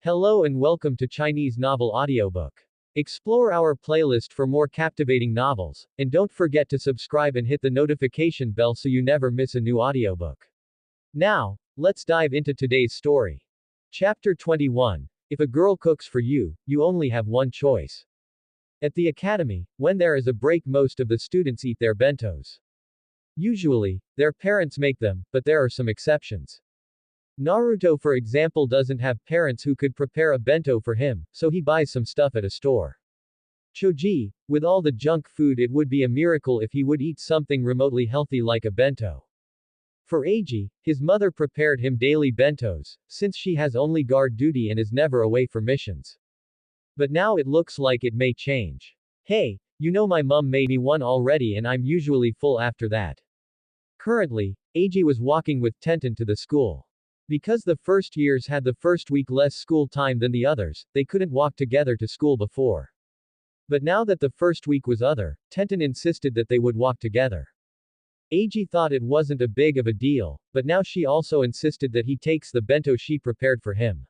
Hello and welcome to Chinese Novel Audiobook. Explore our playlist for more captivating novels, and don't forget to subscribe and hit the notification bell so you never miss a new audiobook. Now, let's dive into today's story. Chapter 21. If a girl cooks for you, you only have one choice. At the academy, when there is a break, most of the students eat their bentos. Usually, their parents make them, but there are some exceptions. Naruto, for example, doesn't have parents who could prepare a bento for him, so he buys some stuff at a store. Choji, with all the junk food, it would be a miracle if he would eat something remotely healthy like a bento. For Eiji, his mother prepared him daily bentos, since she has only guard duty and is never away for missions. But now it looks like it may change. Hey, my mom made me one already and I'm usually full after that. Currently, Eiji was walking with Tenten to the school. Because the first years had the first week less school time than the others, they couldn't walk together to school before. But now that the first week was other, Tenten insisted that they would walk together. Eiji thought it wasn't a big of a deal, but now she also insisted that he takes the bento she prepared for him.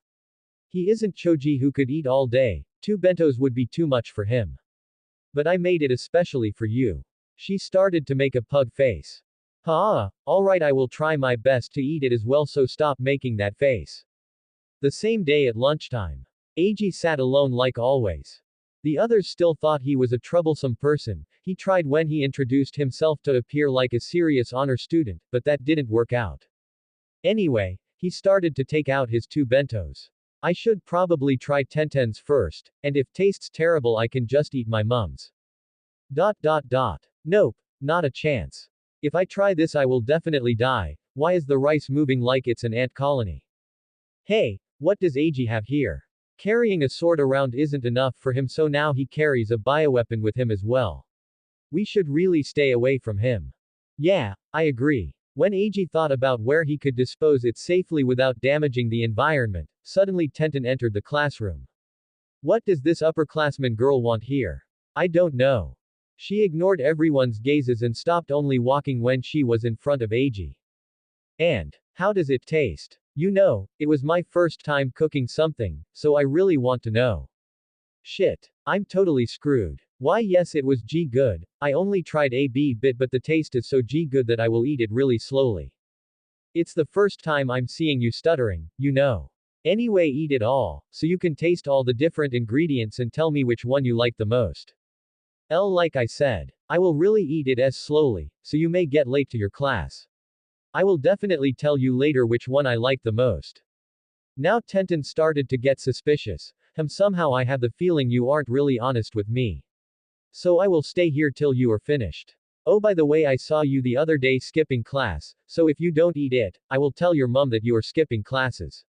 He isn't Choji who could eat all day, 2 bentos would be too much for him. But I made it especially for you. She started to make a pug face. Alright, I will try my best to eat it as well, so stop making that face. The same day at lunchtime, Eiji sat alone like always. The others still thought he was a troublesome person. He tried when he introduced himself to appear like a serious honor student, but that didn't work out. Anyway, he started to take out his 2 bentos. I should probably try Tenten's first, and if tastes terrible I can just eat my mum's. Nope, not a chance. If I try this I will definitely die. Why is the rice moving like it's an ant colony? Hey, what does Eiji have here? Carrying a sword around isn't enough for him, so now he carries a bioweapon with him as well. We should really stay away from him. Yeah, I agree. When Eiji thought about where he could dispose it safely without damaging the environment, suddenly Tenten entered the classroom. What does this upperclassman girl want here? I don't know. She ignored everyone's gazes and stopped only walking when she was in front of Eiji. And, how does it taste? It was my first time cooking something, so I really want to know. Shit. I'm totally screwed. Why, yes, it was good. I only tried a bit, but the taste is so good that I will eat it really slowly. It's the first time I'm seeing you stuttering. Anyway, eat it all, so you can taste all the different ingredients and tell me which one you like the most. Like I said, I will really eat it as slowly, so you may get late to your class. I will definitely tell you later which one I like the most. Now Tenten started to get suspicious. Somehow I have the feeling you aren't really honest with me. So I will stay here till you are finished. Oh, by the way, I saw you the other day skipping class, so if you don't eat it, I will tell your mom that you are skipping classes.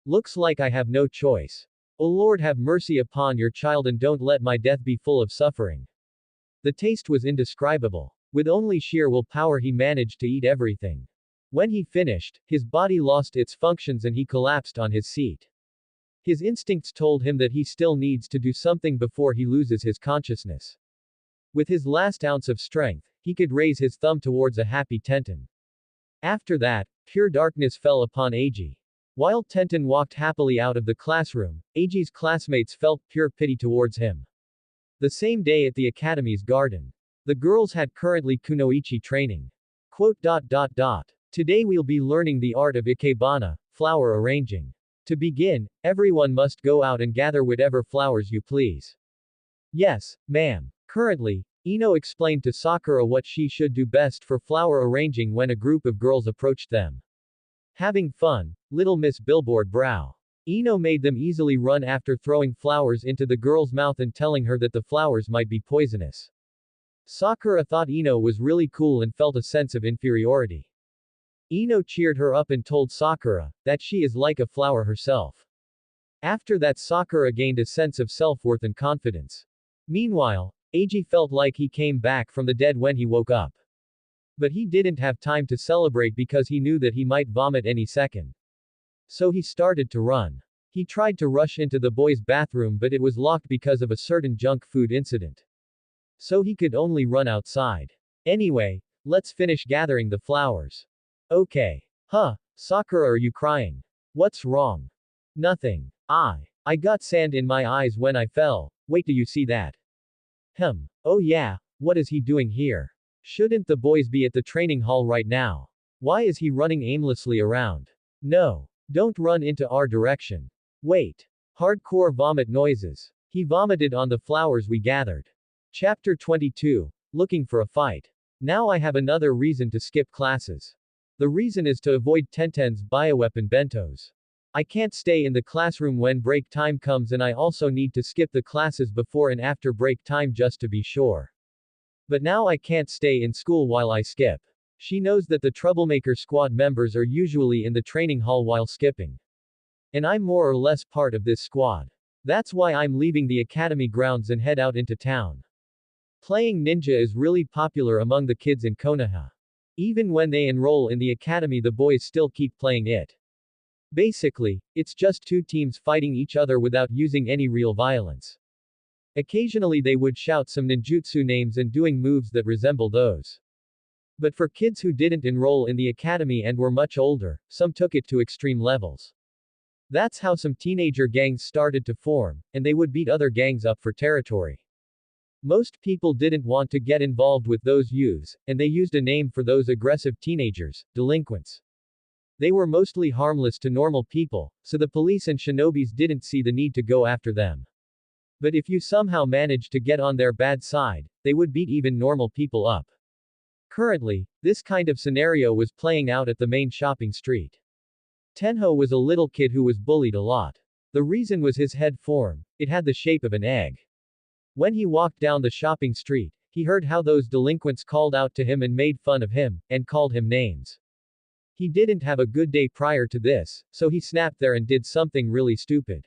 Looks like I have no choice. O Lord, have mercy upon your child and don't let my death be full of suffering. The taste was indescribable. With only sheer willpower he managed to eat everything. When he finished, his body lost its functions and he collapsed on his seat. His instincts told him that he still needs to do something before he loses his consciousness. With his last ounce of strength, he could raise his thumb towards a happy Tenten. After that, pure darkness fell upon Eiji. While Tenten walked happily out of the classroom, Eiji's classmates felt pure pity towards him. The same day at the academy's garden. The girls had currently kunoichi training. Today we'll be learning the art of ikebana, flower arranging. To begin, everyone must go out and gather whatever flowers you please. Yes, ma'am. Currently, Ino explained to Sakura what she should do best for flower arranging when a group of girls approached them. Having fun, Little Miss Billboard brow. Ino made them easily run after throwing flowers into the girl's mouth and telling her that the flowers might be poisonous. Sakura thought Ino was really cool and felt a sense of inferiority. Ino cheered her up and told Sakura that she is like a flower herself. After that, Sakura gained a sense of self-worth and confidence. Meanwhile, Eiji felt like he came back from the dead when he woke up. But he didn't have time to celebrate because he knew that he might vomit any second. So he started to run. He tried to rush into the boys' bathroom, but it was locked because of a certain junk food incident. So he could only run outside. Anyway, let's finish gathering the flowers. Okay. Sakura, are you crying? What's wrong? Nothing. I got sand in my eyes when I fell. Wait till you see that. Oh yeah, what is he doing here? Shouldn't the boys be at the training hall right now? Why is he running aimlessly around? No. Don't run into our direction. Wait. Hardcore vomit noises. He vomited on the flowers we gathered. Chapter 22. Looking for a fight. Now I have another reason to skip classes. The reason is to avoid Tenten's bioweapon bentos. I can't stay in the classroom when break time comes, and I also need to skip the classes before and after break time just to be sure. But now I can't stay in school while I skip. She knows that the troublemaker squad members are usually in the training hall while skipping. And I'm more or less part of this squad. That's why I'm leaving the academy grounds and head out into town. Playing ninja is really popular among the kids in Konoha. Even when they enroll in the academy, the boys still keep playing it. Basically, it's just two teams fighting each other without using any real violence. Occasionally they would shout some ninjutsu names and doing moves that resemble those. But for kids who didn't enroll in the academy and were much older, some took it to extreme levels. That's how some teenager gangs started to form, and they would beat other gangs up for territory. Most people didn't want to get involved with those youths, and they used a name for those aggressive teenagers: delinquents. They were mostly harmless to normal people, so the police and shinobis didn't see the need to go after them. But if you somehow managed to get on their bad side, they would beat even normal people up. Currently, this kind of scenario was playing out at the main shopping street. Tenho was a little kid who was bullied a lot. The reason was his head form. It had the shape of an egg. When he walked down the shopping street, he heard how those delinquents called out to him and made fun of him, and called him names. He didn't have a good day prior to this, so he snapped there and did something really stupid.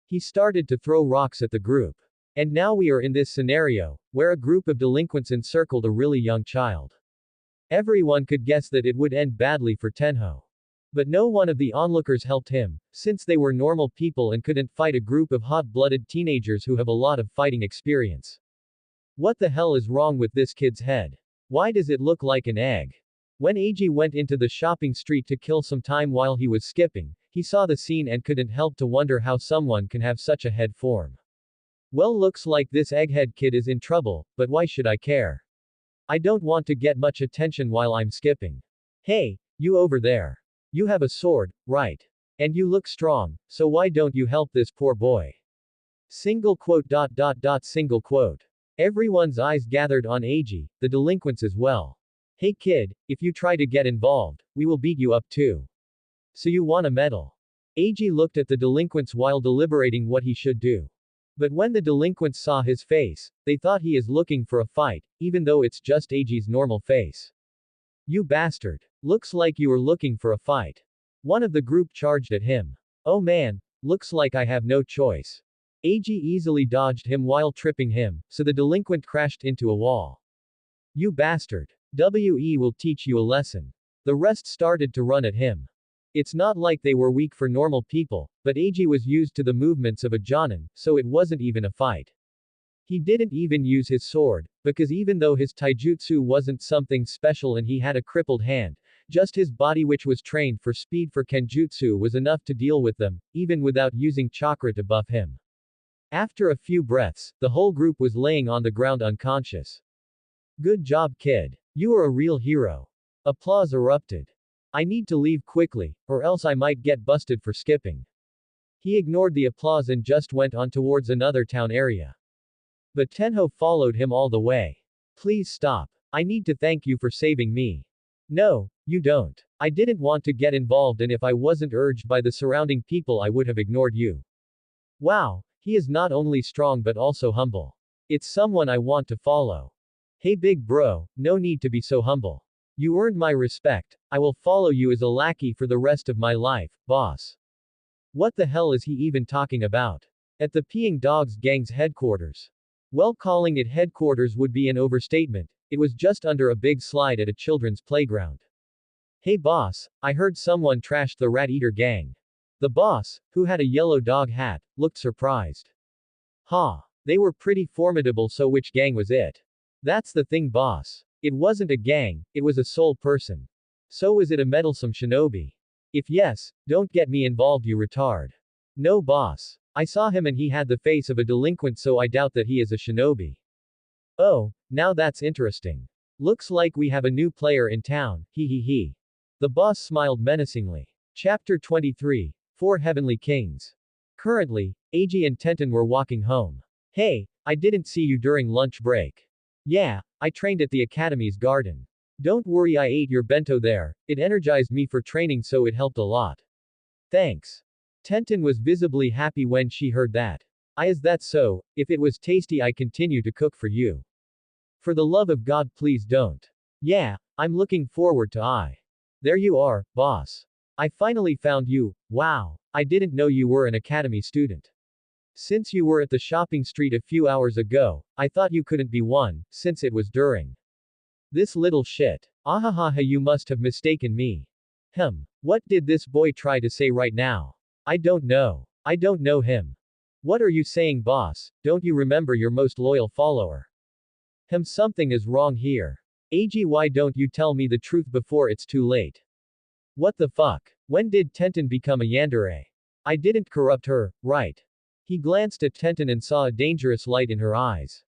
He started to throw rocks at the group. And now we are in this scenario, where a group of delinquents encircled a really young child. Everyone could guess that it would end badly for Tenho. But no one of the onlookers helped him, since they were normal people and couldn't fight a group of hot-blooded teenagers who have a lot of fighting experience. What the hell is wrong with this kid's head? Why does it look like an egg? When Eiji went into the shopping street to kill some time while he was skipping, he saw the scene and couldn't help to wonder how someone can have such a head form. Well, looks like this egghead kid is in trouble, but why should I care? I don't want to get much attention while I'm skipping. Hey, you over there. You have a sword, right? And you look strong, so why don't you help this poor boy? Single quote. Single quote. Everyone's eyes gathered on Eiji, the delinquents as well. Hey kid, if you try to get involved, we will beat you up too. So you want a medal? Eiji looked at the delinquents while deliberating what he should do. But when the delinquents saw his face, they thought he is looking for a fight, even though it's just Eiji's normal face. You bastard. Looks like you were looking for a fight. One of the group charged at him. Oh man, looks like I have no choice. Eiji easily dodged him while tripping him, so the delinquent crashed into a wall. You bastard. WE will teach you a lesson. The rest started to run at him. It's not like they were weak for normal people, but Eiji was used to the movements of a Jonin, so it wasn't even a fight. He didn't even use his sword, because even though his taijutsu wasn't something special and he had a crippled hand, just his body, which was trained for speed for kenjutsu, was enough to deal with them, even without using chakra to buff him. After a few breaths, the whole group was laying on the ground unconscious. Good job, kid. You are a real hero. Applause erupted. I need to leave quickly, or else I might get busted for skipping. He ignored the applause and just went on towards another town area. But Tenho followed him all the way. Please stop. I need to thank you for saving me. No, you don't. I didn't want to get involved, and if I wasn't urged by the surrounding people, I would have ignored you. Wow, he is not only strong but also humble. It's someone I want to follow. Hey big bro, no need to be so humble. You earned my respect. I will follow you as a lackey for the rest of my life, boss. What the hell is he even talking about? At the Peeing Dogs gang's headquarters. Well, calling it headquarters would be an overstatement. It was just under a big slide at a children's playground. Hey boss, I heard someone trashed the Rat Eater gang. The boss, who had a yellow dog hat, looked surprised. Ha! They were pretty formidable, so which gang was it? That's the thing, boss. It wasn't a gang, it was a sole person. So was it a meddlesome shinobi? If yes, don't get me involved, you retard. No boss. I saw him and he had the face of a delinquent, so I doubt that he is a shinobi. Oh, now that's interesting. Looks like we have a new player in town, hee hee hee. The boss smiled menacingly. Chapter 23. Four Heavenly Kings. Currently, Eiji and Tenten were walking home. Hey, I didn't see you during lunch break. Yeah, I trained at the academy's garden. Don't worry, I ate your bento there, it energized me for training, so it helped a lot. Thanks. Tenten was visibly happy when she heard that. Is that so? If it was tasty, I continue to cook for you. For the love of God, please don't. Yeah, I'm looking forward to There you are, boss. I finally found you. Wow. I didn't know you were an academy student. Since you were at the shopping street a few hours ago, I thought you couldn't be one, since it was during this little shit. Ahahaha, you must have mistaken me. What did this boy try to say right now? I don't know. I don't know him. What are you saying, boss? Don't you remember your most loyal follower? Something is wrong here. Eiji, why don't you tell me the truth before it's too late? What the fuck? When did Tenten become a yandere? I didn't corrupt her, right? He glanced at Tenten and saw a dangerous light in her eyes.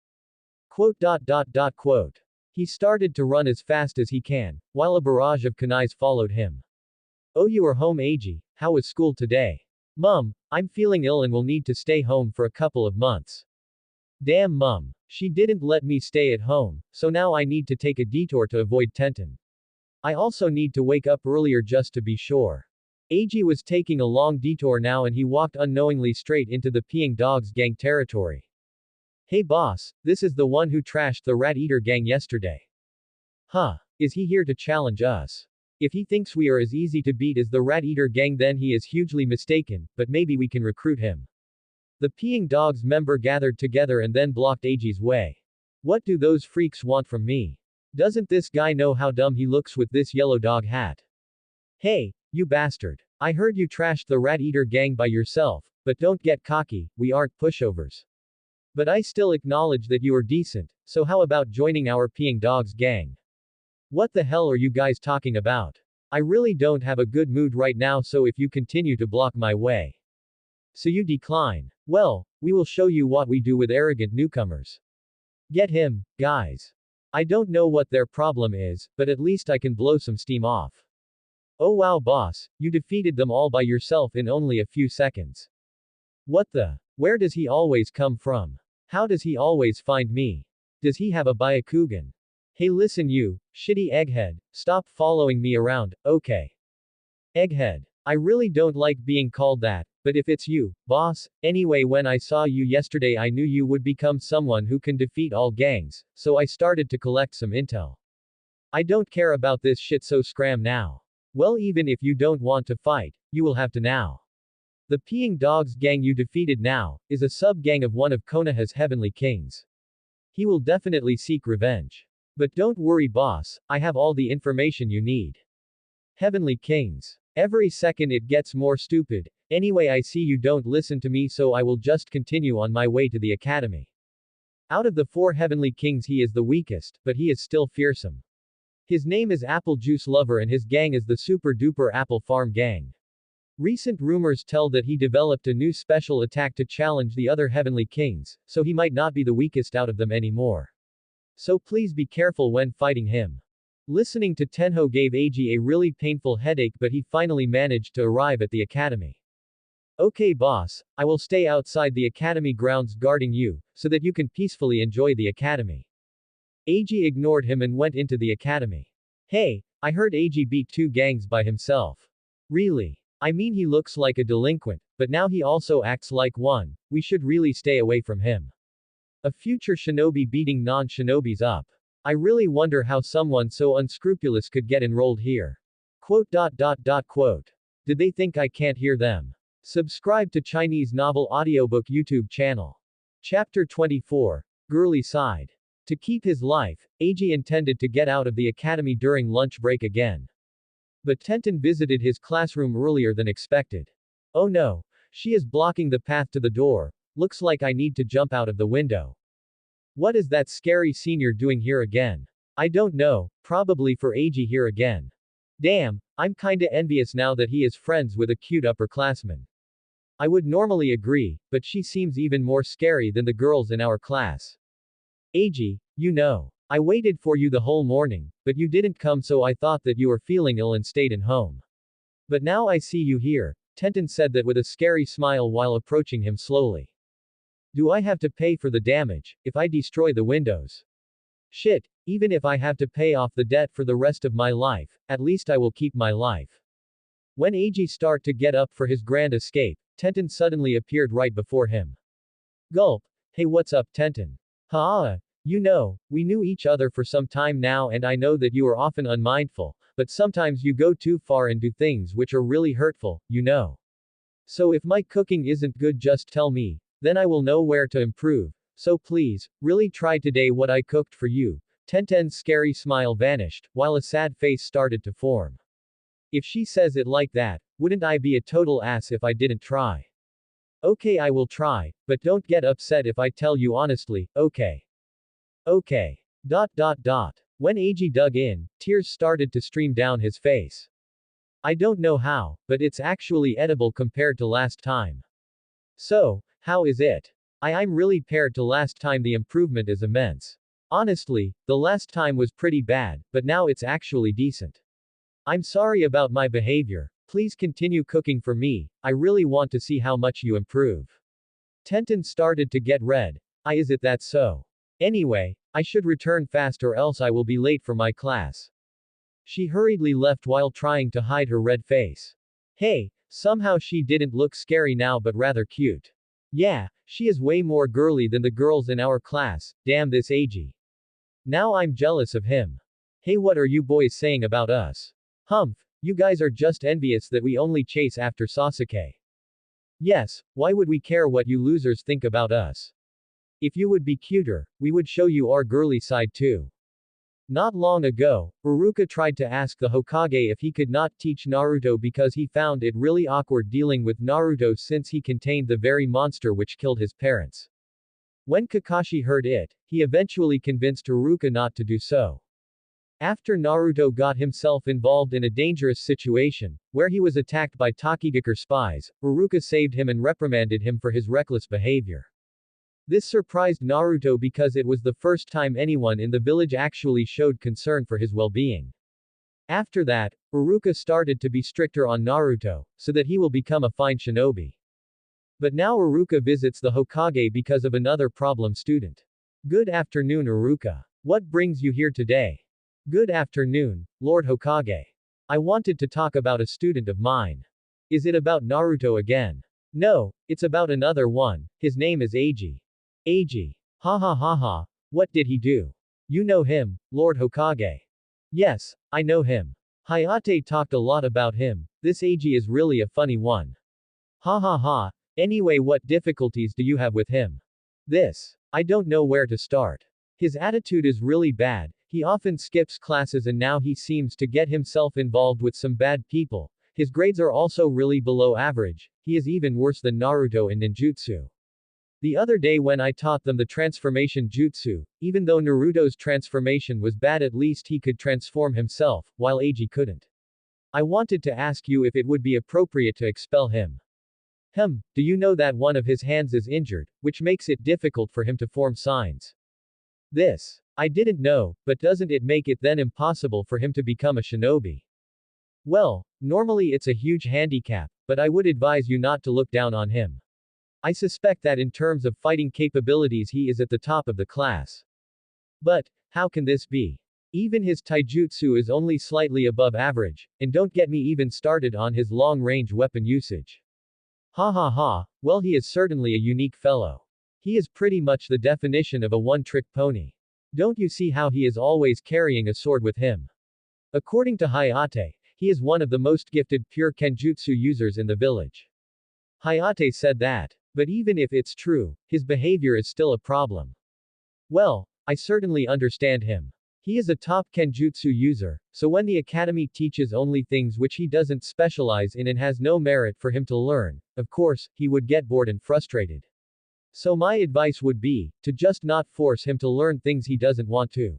Quote. He started to run as fast as he can, while a barrage of kunais followed him. Oh, you are home, Eiji. How was school today? Mum, I'm feeling ill and will need to stay home for a couple of months. Damn, Mum. She didn't let me stay at home, so now I need to take a detour to avoid Tenten. I also need to wake up earlier just to be sure. Eiji was taking a long detour now and he walked unknowingly straight into the Peeing Dogs gang territory. Hey boss, this is the one who trashed the Rat Eater gang yesterday. Huh. Is he here to challenge us? If he thinks we are as easy to beat as the Rat Eater gang, then he is hugely mistaken, but maybe we can recruit him. The Peeing Dogs member gathered together and then blocked Eiji's way. What do those freaks want from me? Doesn't this guy know how dumb he looks with this yellow dog hat? Hey, you bastard. I heard you trashed the Rat Eater gang by yourself, but don't get cocky, we aren't pushovers. But I still acknowledge that you are decent, so how about joining our Peeing Dogs gang? What the hell are you guys talking about? I really don't have a good mood right now, so if you continue to block my way. So you decline. Well, we will show you what we do with arrogant newcomers. Get him, guys. I don't know what their problem is, but at least I can blow some steam off. Oh wow, boss, you defeated them all by yourself in only a few seconds. What the? Where does he always come from? How does he always find me? Does he have a Byakugan? Hey, listen, you, shitty egghead, stop following me around, okay? Egghead. I really don't like being called that, but if it's you, boss, anyway, when I saw you yesterday I knew you would become someone who can defeat all gangs, so I started to collect some intel. I don't care about this shit, so scram now. Well, even if you don't want to fight, you will have to now. The Peeing Dogs gang you defeated now, is a sub-gang of one of Konoha's Heavenly Kings. He will definitely seek revenge. But don't worry, boss, I have all the information you need. Heavenly Kings. Every second it gets more stupid. Anyway, I see you don't listen to me, so I will just continue on my way to the academy. Out of the four Heavenly Kings he is the weakest, but he is still fearsome. His name is Apple Juice Lover and his gang is the Super Duper Apple Farm Gang. Recent rumors tell that he developed a new special attack to challenge the other Heavenly Kings, so he might not be the weakest out of them anymore. So please be careful when fighting him. Listening to Tenho gave Eiji a really painful headache, but he finally managed to arrive at the academy. Okay boss, I will stay outside the academy grounds guarding you, so that you can peacefully enjoy the academy. Eiji ignored him and went into the academy. Hey, I heard Eiji beat 2 gangs by himself. Really? I mean, he looks like a delinquent, but now he also acts like one. We should really stay away from him. A future shinobi beating non-shinobis up. I really wonder how someone so unscrupulous could get enrolled here. Quote. Did they think I can't hear them? Subscribe to Chinese Novel Audiobook YouTube channel. Chapter 24. Girly Side. To keep his life, Eiji intended to get out of the academy during lunch break again. But Tenten visited his classroom earlier than expected. Oh no. She is blocking the path to the door. Looks like I need to jump out of the window. What is that scary senior doing here again? I don't know, probably for Eiji here again. Damn, I'm kinda envious now that he is friends with a cute upperclassman. I would normally agree, but she seems even more scary than the girls in our class. Eiji, you know. I waited for you the whole morning, but you didn't come, so I thought that you were feeling ill and stayed in home. But now I see you here, Tenten said that with a scary smile while approaching him slowly. Do I have to pay for the damage, if I destroy the windows? Shit, even if I have to pay off the debt for the rest of my life, at least I will keep my life. When Eiji started to get up for his grand escape, Tenten suddenly appeared right before him. Gulp. Hey, what's up, Tenten? You know, we knew each other for some time now, and I know that you are often unmindful, but sometimes you go too far and do things which are really hurtful, you know. So if my cooking isn't good, just tell me, then I will know where to improve. So please, really try today what I cooked for you. Tenten's scary smile vanished, while a sad face started to form. If she says it like that, wouldn't I be a total ass if I didn't try? Okay, I will try, but don't get upset if I tell you honestly, okay? Okay. When Eiji dug in, tears started to stream down his face. I don't know how, but it's actually edible compared to last time. So, how is it? I'm really paired to last time. The improvement is immense. Honestly, the last time was pretty bad, but now it's actually decent. I'm sorry about my behavior. Please continue cooking for me. I really want to see how much you improve. Tenten started to get red. Is it that so? Anyway, I should return fast or else I will be late for my class. She hurriedly left while trying to hide her red face. Hey, somehow she didn't look scary now but rather cute. Yeah, she is way more girly than the girls in our class. Damn this Eiji. Now I'm jealous of him. Hey, what are you boys saying about us? Humph, you guys are just envious that we only chase after Sasuke. Yes, why would we care what you losers think about us? If you would be cuter, we would show you our girly side too. Not long ago, Iruka tried to ask the Hokage if he could not teach Naruto because he found it really awkward dealing with Naruto since he contained the very monster which killed his parents. When Kakashi heard it, he eventually convinced Iruka not to do so. After Naruto got himself involved in a dangerous situation, where he was attacked by Tokigakure spies, Iruka saved him and reprimanded him for his reckless behavior. This surprised Naruto because it was the first time anyone in the village actually showed concern for his well-being. After that, Iruka started to be stricter on Naruto, so that he will become a fine shinobi. But now Iruka visits the Hokage because of another problem student. Good afternoon, Iruka. What brings you here today? Good afternoon, Lord Hokage. I wanted to talk about a student of mine. Is it about Naruto again? No, it's about another one. His name is Eiji. Eiji. Ha ha ha ha. What did he do? You know him, Lord Hokage. Yes, I know him. Hayate talked a lot about him. This Eiji is really a funny one. Ha ha ha. Anyway, what difficulties do you have with him? I don't know where to start. His attitude is really bad. He often skips classes and now he seems to get himself involved with some bad people. His grades are also really below average. He is even worse than Naruto in ninjutsu. The other day when I taught them the transformation jutsu, even though Naruto's transformation was bad, at least he could transform himself, while Eiji couldn't. I wanted to ask you if it would be appropriate to expel him. Do you know that one of his hands is injured, which makes it difficult for him to form signs? I didn't know, but doesn't it make it then impossible for him to become a shinobi? Well, normally it's a huge handicap, but I would advise you not to look down on him. I suspect that in terms of fighting capabilities he is at the top of the class. But, how can this be? Even his taijutsu is only slightly above average, and don't get me even started on his long-range weapon usage. Ha ha ha, well, he is certainly a unique fellow. He is pretty much the definition of a one-trick pony. Don't you see how he is always carrying a sword with him? According to Hayate, he is one of the most gifted pure kenjutsu users in the village. Hayate said that. But even if it's true, his behavior is still a problem. Well, I certainly understand him. He is a top kenjutsu user, so when the academy teaches only things which he doesn't specialize in and has no merit for him to learn, of course, he would get bored and frustrated. So my advice would be, to just not force him to learn things he doesn't want to.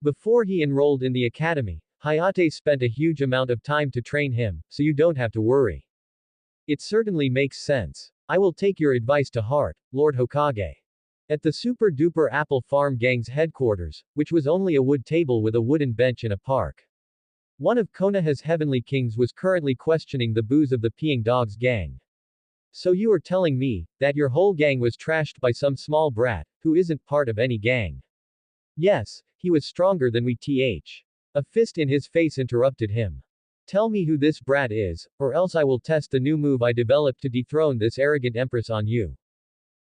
Before he enrolled in the academy, Hayate spent a huge amount of time to train him, so you don't have to worry. It certainly makes sense. I will take your advice to heart, Lord Hokage. At the Super Duper Apple Farm Gang's headquarters, which was only a wood table with a wooden bench in a park, one of Konoha's heavenly kings was currently questioning the booze of the Peeing Dogs gang. So you are telling me that your whole gang was trashed by some small brat, who isn't part of any gang? Yes, he was stronger than we th. A fist in his face interrupted him. Tell me who this brat is, or else I will test the new move I developed to dethrone this arrogant empress on you.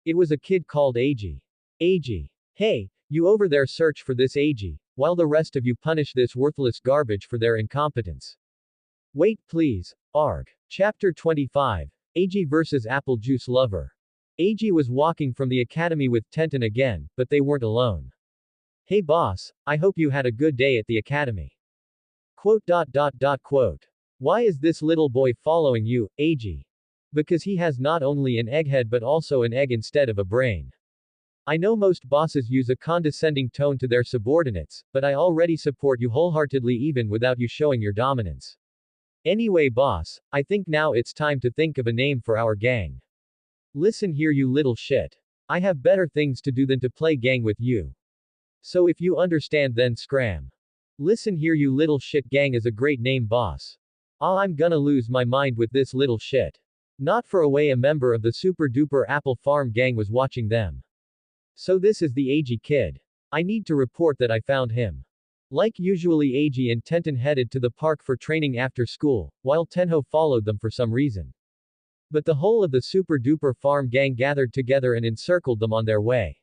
It was a kid called Ag. Ag. Hey, you over there search for this Ag, while the rest of you punish this worthless garbage for their incompetence. Wait please, arg. Chapter 25. Ag vs. Apple Juice Lover. Ag was walking from the academy with Tenten again, but they weren't alone. Hey boss, I hope you had a good day at the academy. Quote. Why is this little boy following you, Ag? Because he has not only an egghead but also an egg instead of a brain. I know most bosses use a condescending tone to their subordinates, but I already support you wholeheartedly even without you showing your dominance. Anyway boss, I think now it's time to think of a name for our gang. Listen here you little shit. I have better things to do than to play gang with you. So if you understand then scram. Listen here you little shit gang is a great name boss. I'm gonna lose my mind with this little shit. Not for a way a member of the Super Duper Apple Farm gang was watching them. So this is the Ag kid. I need to report that I found him. Like usually Ag and Tenten headed to the park for training after school, while Tenho followed them for some reason. But the whole of the Super Duper Farm gang gathered together and encircled them on their way.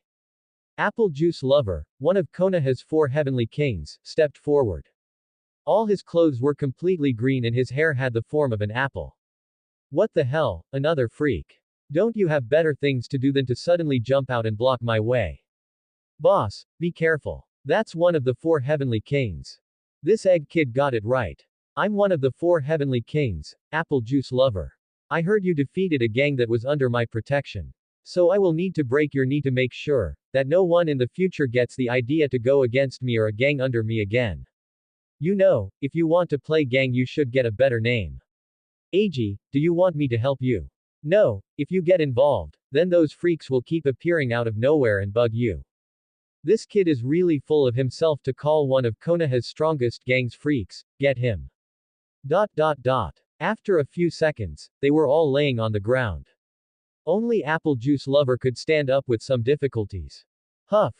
Apple Juice Lover, one of Konoha's 4 heavenly kings, stepped forward. All his clothes were completely green and his hair had the form of an apple. What the hell, another freak. Don't you have better things to do than to suddenly jump out and block my way? Boss, be careful. That's one of the 4 heavenly kings. This egg kid got it right. I'm one of the 4 heavenly kings, Apple Juice Lover. I heard you defeated a gang that was under my protection. So I will need to break your knee to make sure that no one in the future gets the idea to go against me or a gang under me again. You know, if you want to play gang you should get a better name. Ag, do you want me to help you? No, if you get involved, then those freaks will keep appearing out of nowhere and bug you. This kid is really full of himself to call one of Konoha's strongest gangs freaks, get him. After a few seconds, they were all laying on the ground. Only Apple Juice Lover could stand up with some difficulties. Huff,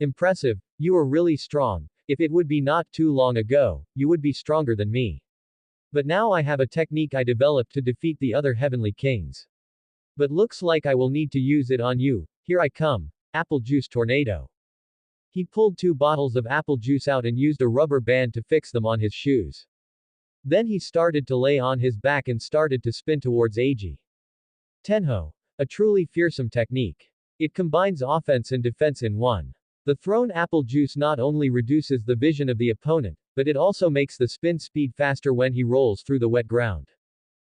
impressive, you are really strong. If it would be not too long ago, you would be stronger than me. But now I have a technique I developed to defeat the other heavenly kings. But looks like I will need to use it on you. Here I come, Apple Juice Tornado. He pulled 2 bottles of apple juice out and used a rubber band to fix them on his shoes. Then he started to lay on his back and started to spin towards Ag. Tenho. A truly fearsome technique. It combines offense and defense in one. The thrown apple juice not only reduces the vision of the opponent, but it also makes the spin speed faster when he rolls through the wet ground.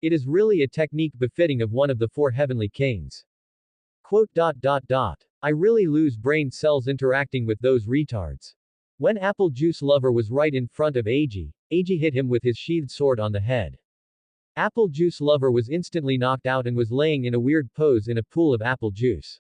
It is really a technique befitting of one of the 4 heavenly kings. Quote. I really lose brain cells interacting with those retards. When Apple Juice Lover was right in front of Ag hit him with his sheathed sword on the head. Apple Juice Lover was instantly knocked out and was laying in a weird pose in a pool of apple juice.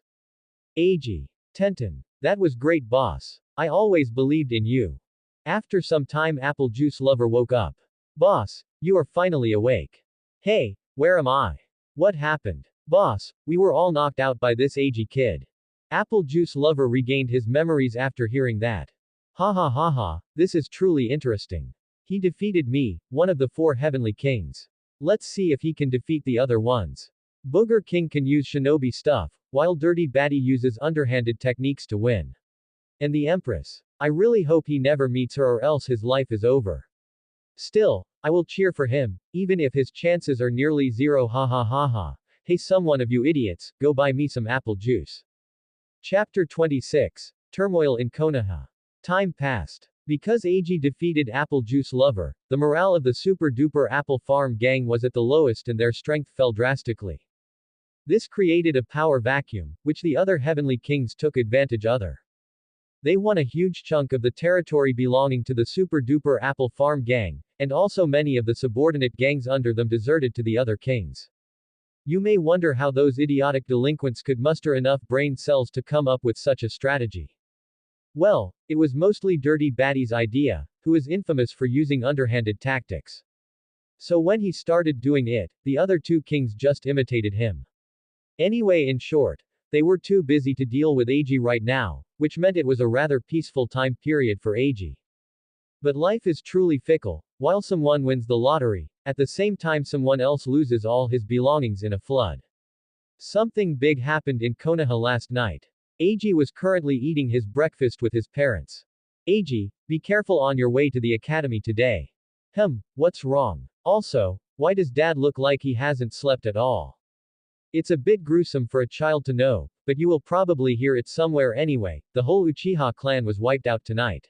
Ag. Tenten. That was great boss. I always believed in you. After some time Apple Juice Lover woke up. Boss, you are finally awake. Hey, where am I? What happened? Boss, we were all knocked out by this Ag kid. Apple Juice Lover regained his memories after hearing that. Ha, this is truly interesting. He defeated me, one of the 4 heavenly kings. Let's see if he can defeat the other ones. Booger King can use shinobi stuff, while Dirty Batty uses underhanded techniques to win. And the Empress. I really hope he never meets her or else his life is over. Still, I will cheer for him, even if his chances are nearly 0. Ha. Hey someone of you idiots, go buy me some apple juice. Chapter 26. Turmoil in Konoha. Time passed. Because Ag defeated Apple Juice Lover, the morale of the Super Duper Apple Farm gang was at the lowest and their strength fell drastically. This created a power vacuum, which the other heavenly kings took advantage of. They won a huge chunk of the territory belonging to the Super Duper Apple Farm gang, and also many of the subordinate gangs under them deserted to the other kings. You may wonder how those idiotic delinquents could muster enough brain cells to come up with such a strategy. Well, it was mostly Dirty Batty's idea, who is infamous for using underhanded tactics. So when he started doing it, the other two kings just imitated him. Anyway, in short, they were too busy to deal with AG right now, which meant it was a rather peaceful time period for AG. But life is truly fickle. While someone wins the lottery, at the same time someone else loses all his belongings in a flood. Something big happened in Konoha last night. AG was currently eating his breakfast with his parents. AG, be careful on your way to the academy today. What's wrong? Also, why does dad look like he hasn't slept at all? It's a bit gruesome for a child to know, but you will probably hear it somewhere anyway. The whole Uchiha clan was wiped out tonight.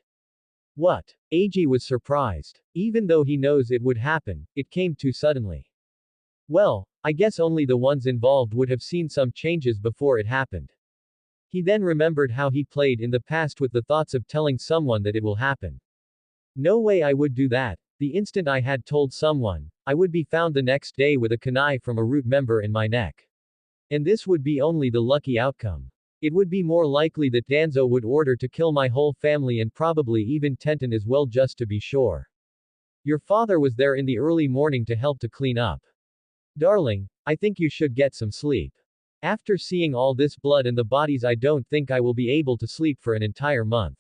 What? AG was surprised. Even though he knows it would happen, it came too suddenly. Well, I guess only the ones involved would have seen some changes before it happened. He then remembered how he played in the past with the thoughts of telling someone that it will happen. No way I would do that. The instant I had told someone, I would be found the next day with a kunai from a root member in my neck. And this would be only the lucky outcome. It would be more likely that Danzo would order to kill my whole family and probably even Tenten as well just to be sure. Your father was there in the early morning to help to clean up. Darling, I think you should get some sleep. After seeing all this blood and the bodies, I don't think I will be able to sleep for an entire month.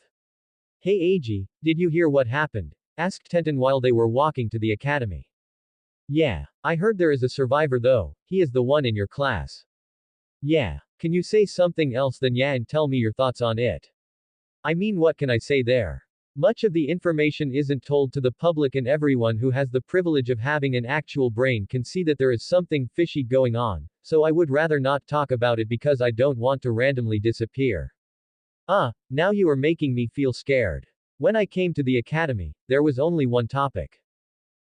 Hey AG, did you hear what happened? Asked Tenten while they were walking to the academy. Yeah, I heard there is a survivor though, he is the one in your class. Yeah, can you say something else than yeah and tell me your thoughts on it? I mean, what can I say there? Much of the information isn't told to the public, and everyone who has the privilege of having an actual brain can see that there is something fishy going on, so I would rather not talk about it because I don't want to randomly disappear. Now you are making me feel scared. When I came to the academy, there was only one topic.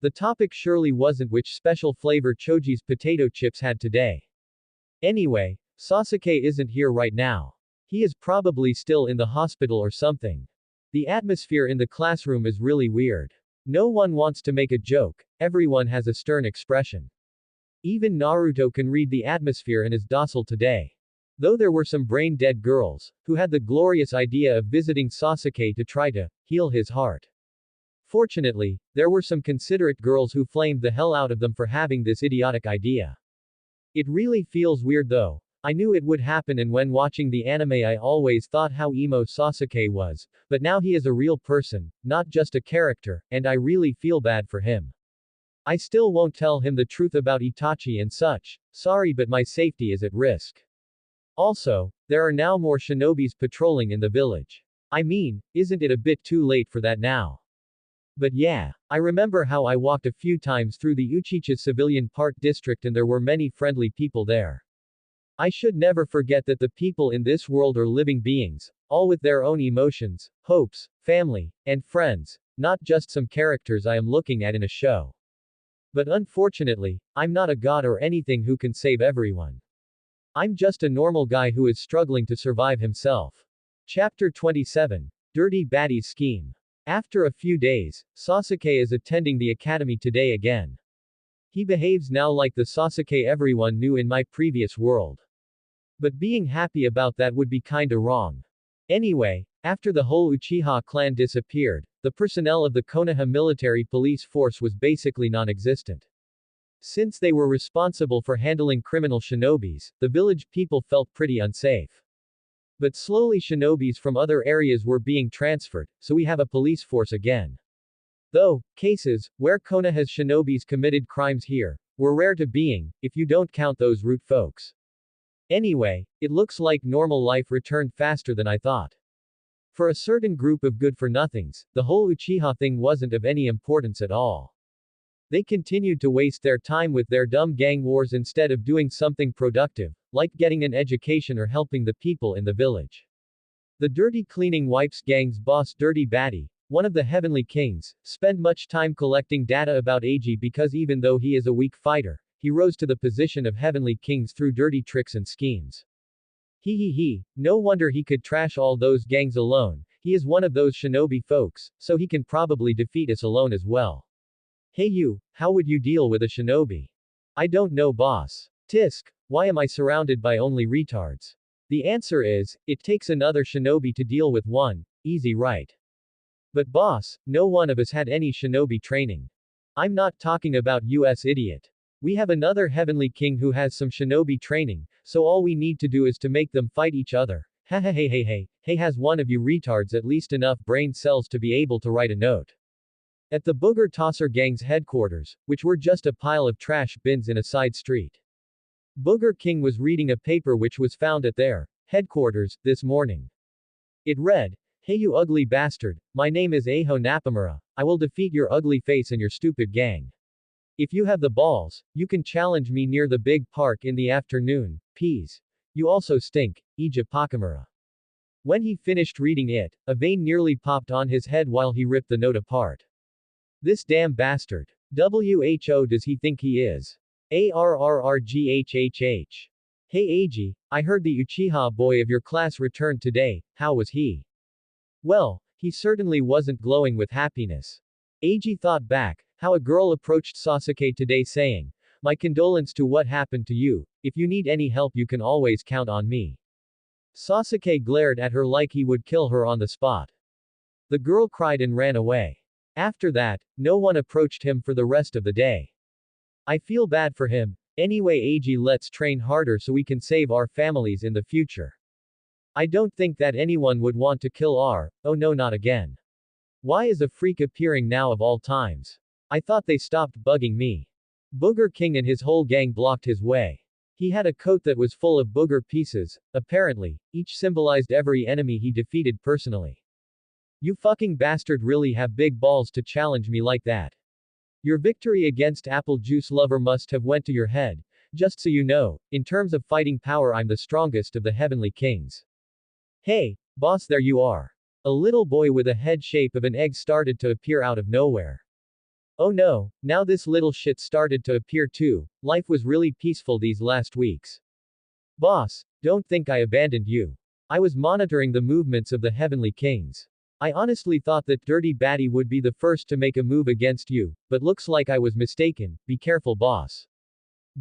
The topic surely wasn't which special flavor Choji's potato chips had today. Anyway, Sasuke isn't here right now. He is probably still in the hospital or something. The atmosphere in the classroom is really weird. No one wants to make a joke, everyone has a stern expression. Even Naruto can read the atmosphere and is docile today. Though there were some brain-dead girls, who had the glorious idea of visiting Sasuke to try to heal his heart. Fortunately, there were some considerate girls who flamed the hell out of them for having this idiotic idea. It really feels weird though. I knew it would happen, and when watching the anime I always thought how emo Sasuke was, but now he is a real person, not just a character, and I really feel bad for him. I still won't tell him the truth about Itachi and such, sorry, but my safety is at risk. Also, there are now more shinobis patrolling in the village. I mean, isn't it a bit too late for that now? But yeah, I remember how I walked a few times through the Uchiha civilian part district and there were many friendly people there. I should never forget that the people in this world are living beings, all with their own emotions, hopes, family, and friends, not just some characters I am looking at in a show. But unfortunately, I'm not a god or anything who can save everyone. I'm just a normal guy who is struggling to survive himself. Chapter 27. Dirty Batty's Scheme. After a few days, Sasuke is attending the academy today again. He behaves now like the Sasuke everyone knew in my previous world. But being happy about that would be kinda wrong. Anyway, after the whole Uchiha clan disappeared, the personnel of the Konoha military police force was basically non-existent. Since they were responsible for handling criminal shinobis, the village people felt pretty unsafe. But slowly shinobis from other areas were being transferred, so we have a police force again. Though, cases, where Konoha's shinobis committed crimes here, were rare to being, if you don't count those root folks. Anyway, it looks like normal life returned faster than I thought. For a certain group of good-for-nothings, the whole Uchiha thing wasn't of any importance at all. They continued to waste their time with their dumb gang wars instead of doing something productive, like getting an education or helping the people in the village. The Dirty Cleaning Wipes gang's boss Dirty Batty, one of the Heavenly Kings, spent much time collecting data about AG because even though he is a weak fighter, he rose to the position of Heavenly Kings through dirty tricks and schemes. No wonder he could trash all those gangs alone, he is one of those shinobi folks, so he can probably defeat us alone as well. Hey you, how would you deal with a shinobi? I don't know boss. Tisk, why am I surrounded by only retards? The answer is, it takes another shinobi to deal with one, easy right? But boss, no one of us had any shinobi training. I'm not talking about US idiot. We have another heavenly king who has some shinobi training, so all we need to do is to make them fight each other. Ha ha hey hey hey, hey has one of you retards at least enough brain cells to be able to write a note? At the Booger Tosser gang's headquarters, which were just a pile of trash bins in a side street. Booger King was reading a paper which was found at their headquarters this morning. It read, "Hey you ugly bastard, my name is Aho Nakamura, I will defeat your ugly face and your stupid gang. If you have the balls, you can challenge me near the big park in the afternoon, peas. You also stink, Ija Pakamura." When he finished reading it, a vein nearly popped on his head while he ripped the note apart. This damn bastard. WHO does he think he is? ARRRGHHH. Hey Eiji, I heard the Uchiha boy of your class returned today, how was he? Well, he certainly wasn't glowing with happiness. Eiji thought back, how a girl approached Sasuke today saying, "My condolence to what happened to you, if you need any help you can always count on me." Sasuke glared at her like he would kill her on the spot. The girl cried and ran away. After that, no one approached him for the rest of the day. I feel bad for him. Anyway Eiji, let's train harder so we can save our families in the future. I don't think that anyone would want to kill our, oh no not again. Why is a freak appearing now of all times? I thought they stopped bugging me. Booger King and his whole gang blocked his way. He had a coat that was full of booger pieces, apparently, each symbolized every enemy he defeated personally. You fucking bastard really have big balls to challenge me like that. Your victory against Apple Juice Lover must have went to your head. Just so you know, in terms of fighting power I'm the strongest of the heavenly kings. Hey, boss there you are. A little boy with a head shape of an egg started to appear out of nowhere. Oh no, now this little shit started to appear too. Life was really peaceful these last weeks. Boss, don't think I abandoned you. I was monitoring the movements of the heavenly kings. I honestly thought that Dirty Batty would be the first to make a move against you, but looks like I was mistaken. Be careful boss.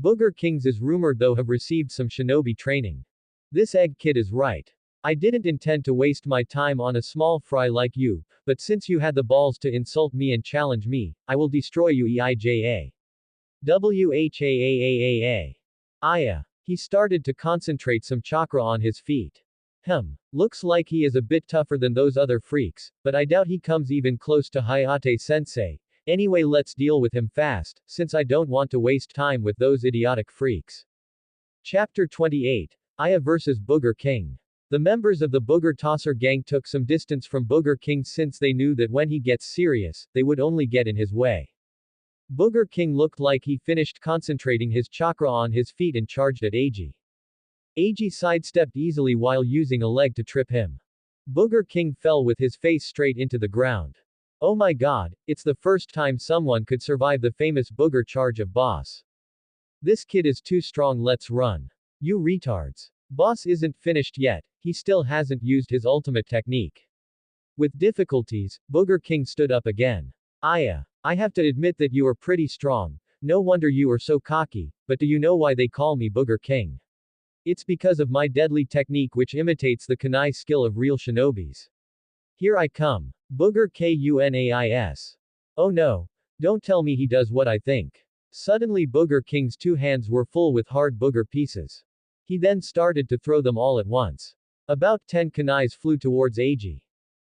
Booger Kings is rumored though have received some shinobi training. This egg kid is right. I didn't intend to waste my time on a small fry like you, but since you had the balls to insult me and challenge me, I will destroy you EIJA. WHAAAAA. Aya. He started to concentrate some chakra on his feet. Looks like he is a bit tougher than those other freaks, but I doubt he comes even close to Hayate-sensei. Anyway let's deal with him fast, since I don't want to waste time with those idiotic freaks. Chapter 28. Aya vs. Booger King. The members of the Booger Tosser gang took some distance from Booger King since they knew that when he gets serious, they would only get in his way. Booger King looked like he finished concentrating his chakra on his feet and charged at Eiji. Eiji sidestepped easily while using a leg to trip him. Booger King fell with his face straight into the ground. Oh my god, it's the first time someone could survive the famous Booger charge of Boss. This kid is too strong, let's run. You retards. Boss isn't finished yet, he still hasn't used his ultimate technique. With difficulties, Booger King stood up again. Aya, I have to admit that you are pretty strong, no wonder you are so cocky, but do you know why they call me Booger King? It's because of my deadly technique which imitates the kunai skill of real shinobis. Here I come. Booger Kunais. Oh no. Don't tell me he does what I think. Suddenly Booger King's two hands were full with hard booger pieces. He then started to throw them all at once. About 10 kunais flew towards Eiji.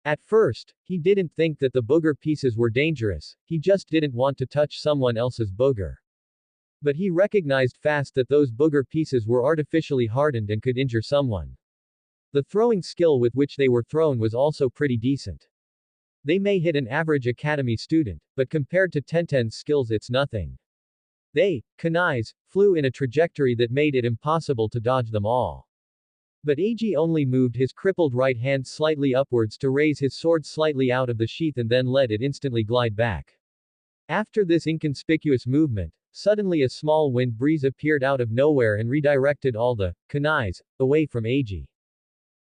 At first, he didn't think that the booger pieces were dangerous, he just didn't want to touch someone else's booger. But he recognized fast that those booger pieces were artificially hardened and could injure someone. The throwing skill with which they were thrown was also pretty decent. They may hit an average academy student, but compared to Tenten's skills it's nothing. They, kunais, flew in a trajectory that made it impossible to dodge them all. But Eiji only moved his crippled right hand slightly upwards to raise his sword slightly out of the sheath and then let it instantly glide back. After this inconspicuous movement, suddenly a small wind breeze appeared out of nowhere and redirected all the kunais away from Eiji.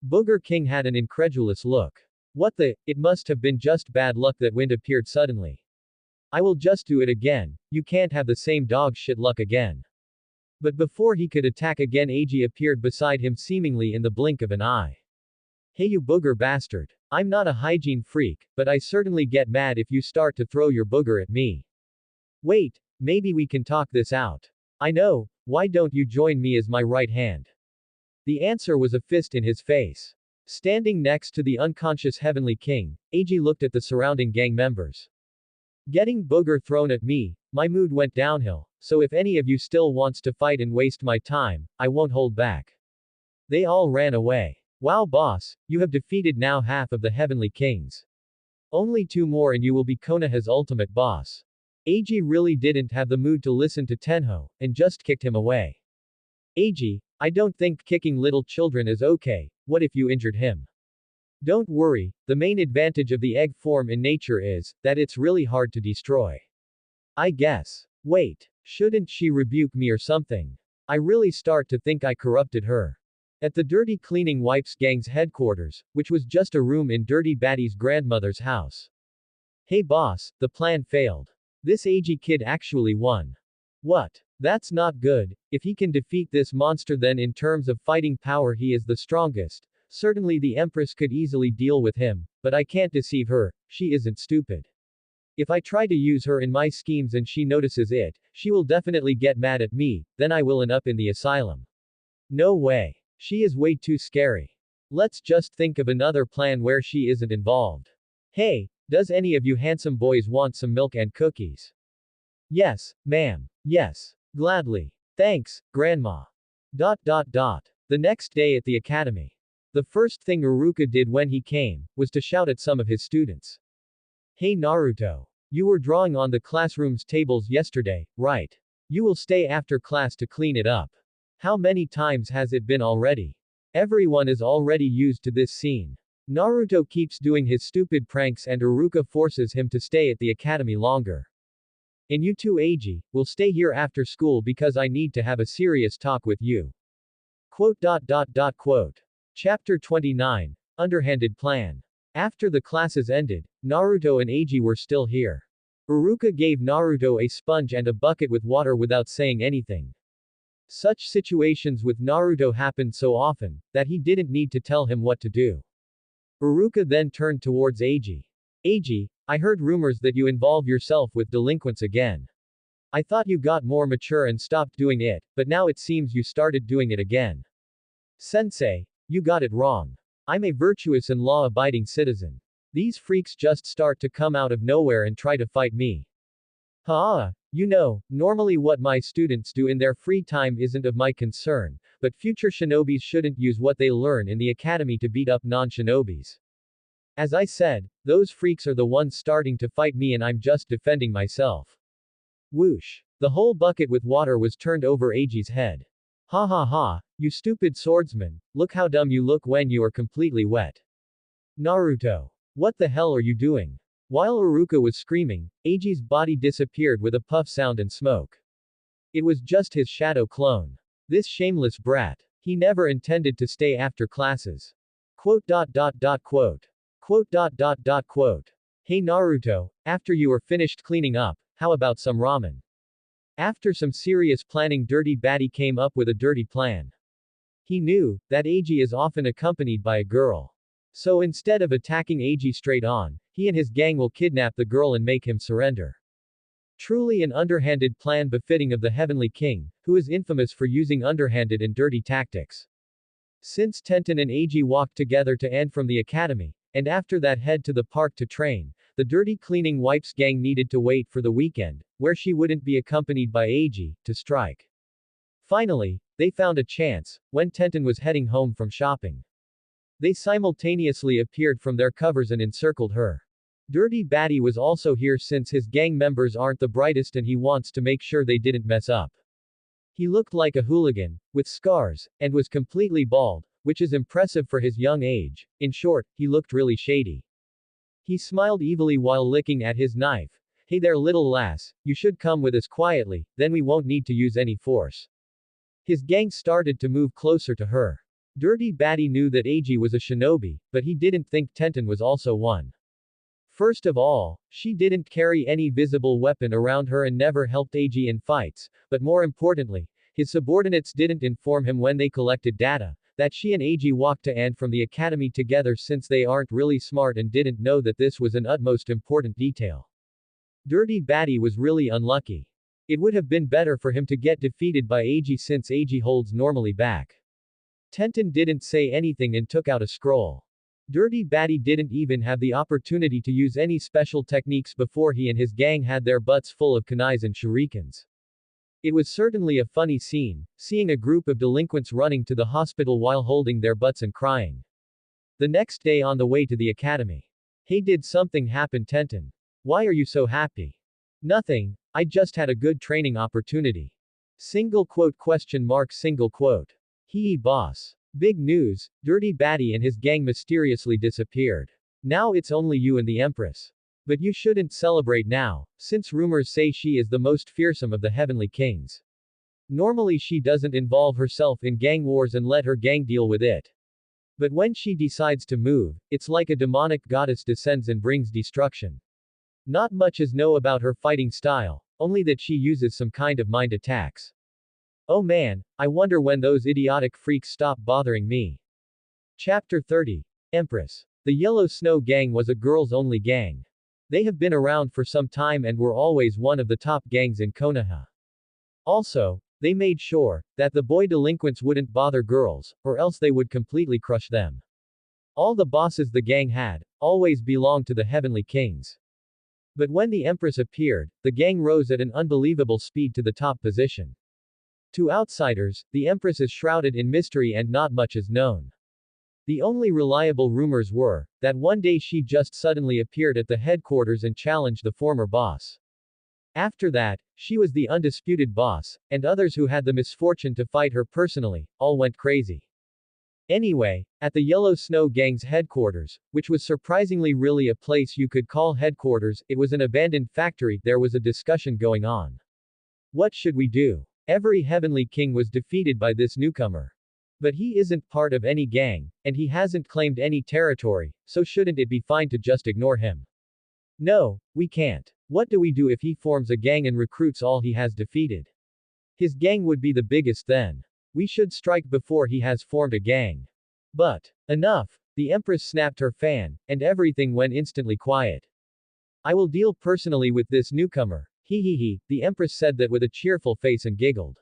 Booger King had an incredulous look. What the, it must have been just bad luck that wind appeared suddenly. I will just do it again, you can't have the same dog shit luck again. But before he could attack again, Eiji appeared beside him seemingly in the blink of an eye. Hey you booger bastard. I'm not a hygiene freak, but I certainly get mad if you start to throw your booger at me. Wait, maybe we can talk this out. I know, why don't you join me as my right hand? The answer was a fist in his face. Standing next to the unconscious Heavenly King, Eiji looked at the surrounding gang members. Getting booger thrown at me, my mood went downhill, so if any of you still wants to fight and waste my time, I won't hold back. They all ran away. Wow boss, you have defeated now half of the Heavenly Kings. Only 2 more and you will be Konoha's ultimate boss. Eiji really didn't have the mood to listen to Tenho, and just kicked him away. Eiji, I don't think kicking little children is okay, what if you injured him? Don't worry, the main advantage of the egg form in nature is, that it's really hard to destroy. I guess. Wait, shouldn't she rebuke me or something? I really start to think I corrupted her. At the Dirty Cleaning Wipes gang's headquarters, which was just a room in Dirty Batty's grandmother's house. Hey boss, the plan failed. This Eiji kid actually won. What? That's not good. If he can defeat this monster, then in terms of fighting power he is the strongest. Certainly the Empress could easily deal with him, but I can't deceive her, she isn't stupid. If I try to use her in my schemes and she notices it, she will definitely get mad at me, then I will end up in the asylum. No way. She is way too scary. Let's just think of another plan where she isn't involved. Hey, does any of you handsome boys want some milk and cookies? Yes, ma'am. Yes. Gladly. Thanks, Grandma. The next day at the academy. The first thing Iruka did when he came, was to shout at some of his students. Hey Naruto. You were drawing on the classroom's tables yesterday, right? You will stay after class to clean it up. How many times has it been already? Everyone is already used to this scene. Naruto keeps doing his stupid pranks and Iruka forces him to stay at the academy longer. And you too Eiji, will stay here after school because I need to have a serious talk with you. Chapter 29. Underhanded Plan. After the classes ended, Naruto and Eiji were still here. Iruka gave Naruto a sponge and a bucket with water without saying anything. Such situations with Naruto happened so often, that he didn't need to tell him what to do. Iruka then turned towards Eiji. Eiji, I heard rumors that you involve yourself with delinquents again. I thought you got more mature and stopped doing it, but now it seems you started doing it again. Sensei, you got it wrong. I'm a virtuous and law-abiding citizen. These freaks just start to come out of nowhere and try to fight me. You know, normally what my students do in their free time isn't of my concern, but future shinobis shouldn't use what they learn in the academy to beat up non-shinobis. As I said, those freaks are the ones starting to fight me and I'm just defending myself. Whoosh. The whole bucket with water was turned over Eiji's head. You stupid swordsman, look how dumb you look when you are completely wet. Naruto. What the hell are you doing? While Iruka was screaming, Eiji's body disappeared with a puff sound and smoke. It was just his shadow clone. This shameless brat. He never intended to stay after classes. Hey Naruto, after you are finished cleaning up, how about some ramen? After some serious planning, Dirty Batty came up with a dirty plan. He knew that Eiji is often accompanied by a girl. So instead of attacking Eiji straight on, he and his gang will kidnap the girl and make him surrender. Truly an underhanded plan befitting of the Heavenly King, who is infamous for using underhanded and dirty tactics. Since Tenten and Eiji walked together to and from the academy, and after that head to the park to train, the Dirty Cleaning Wipes gang needed to wait for the weekend, where she wouldn't be accompanied by Eiji, to strike. Finally, they found a chance, when Tenten was heading home from shopping. They simultaneously appeared from their covers and encircled her. Dirty Batty was also here since his gang members aren't the brightest and he wants to make sure they didn't mess up. He looked like a hooligan, with scars, and was completely bald, which is impressive for his young age. In short, he looked really shady. He smiled evilly while licking at his knife. Hey there little lass, you should come with us quietly, then we won't need to use any force. His gang started to move closer to her. Dirty Batty knew that Eiji was a shinobi, but he didn't think Tenten was also one. First of all, she didn't carry any visible weapon around her and never helped Eiji in fights, but more importantly, His subordinates didn't inform him when they collected data, that she and Ag walked to and from the academy together since they aren't really smart and didn't know that this was an utmost important detail. Dirty Batty was really unlucky. It would have been better for him to get defeated by Ag since Ag holds normally back. Tenten didn't say anything and took out a scroll. Dirty Batty didn't even have the opportunity to use any special techniques before he and his gang had their butts full of kunais and shurikens. It was certainly a funny scene, seeing a group of delinquents running to the hospital while holding their butts and crying. The next day on the way to the academy. Hey, did something happen, Tenten? Why are you so happy? Nothing, I just had a good training opportunity. Single quote. Hee boss. Big news, Dirty Batty and his gang mysteriously disappeared. Now it's only you and the Empress. But you shouldn't celebrate now, since rumors say she is the most fearsome of the Heavenly Kings. Normally she doesn't involve herself in gang wars and let her gang deal with it. But when she decides to move, it's like a demonic goddess descends and brings destruction. Not much is known about her fighting style, only that she uses some kind of mind attacks. Oh man, I wonder when those idiotic freaks stop bothering me. Chapter 30. Empress. The Yellow Snow Gang was a girls-only gang. They have been around for some time and were always one of the top gangs in Konoha. Also, they made sure that the boy delinquents wouldn't bother girls, or else they would completely crush them. All the bosses the gang had always belonged to the Heavenly Kings. But when the Empress appeared, the gang rose at an unbelievable speed to the top position. To outsiders, the Empress is shrouded in mystery and not much is known. The only reliable rumors were that one day she just suddenly appeared at the headquarters and challenged the former boss. After that, she was the undisputed boss, and others who had the misfortune to fight her personally, all went crazy. Anyway, at the Yellow Snow Gang's headquarters, which was surprisingly really a place you could call headquarters, it was an abandoned factory, there was a discussion going on. What should we do? Every Heavenly King was defeated by this newcomer. But he isn't part of any gang, and he hasn't claimed any territory, so shouldn't it be fine to just ignore him? No, we can't. What do we do if he forms a gang and recruits all he has defeated? His gang would be the biggest then. We should strike before he has formed a gang. But, enough! The Empress snapped her fan, and everything went instantly quiet. I will deal personally with this newcomer. He, the Empress said that with a cheerful face and giggled.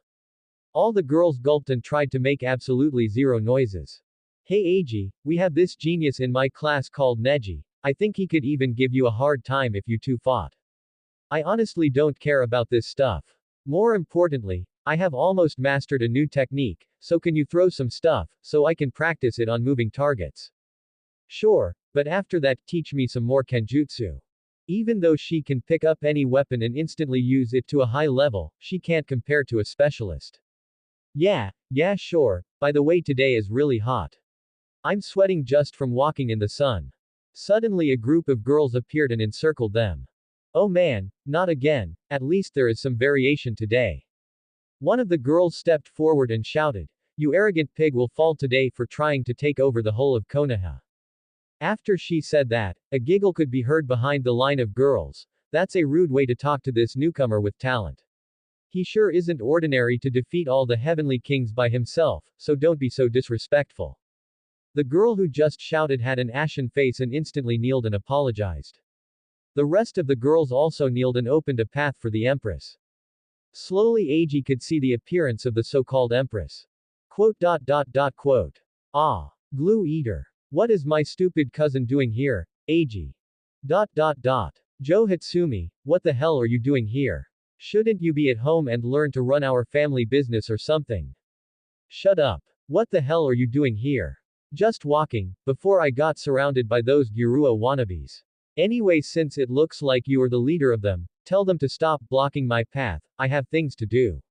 All the girls gulped and tried to make absolutely zero noises. Hey Ag, we have this genius in my class called Neji. I think he could even give you a hard time if you two fought. I honestly don't care about this stuff. More importantly, I have almost mastered a new technique, so can you throw some stuff, so I can practice it on moving targets? Sure, but after that, teach me some more kenjutsu. Even though she can pick up any weapon and instantly use it to a high level, she can't compare to a specialist. Yeah, sure, by the way today is really hot. I'm sweating just from walking in the sun. Suddenly a group of girls appeared and encircled them. Oh man, not again, at least there is some variation today. One of the girls stepped forward and shouted, you arrogant pig will fall today for trying to take over the whole of Konoha. After she said that, a giggle could be heard behind the line of girls. That's a rude way to talk to this newcomer with talent. He sure isn't ordinary to defeat all the Heavenly Kings by himself, so don't be so disrespectful. The girl who just shouted had an ashen face and instantly kneeled and apologized. The rest of the girls also kneeled and opened a path for the Empress. Slowly Ag could see the appearance of the so-called Empress. Quote. Ah. Glue eater. What is my stupid cousin doing here, Ag? Joe Hatsumi, what the hell are you doing here? Shouldn't you be at home and learn to run our family business or something? Shut up. What the hell are you doing here? Just walking, before I got surrounded by those Gyurua wannabes. Anyway, since it looks like you are the leader of them, tell them to stop blocking my path, I have things to do.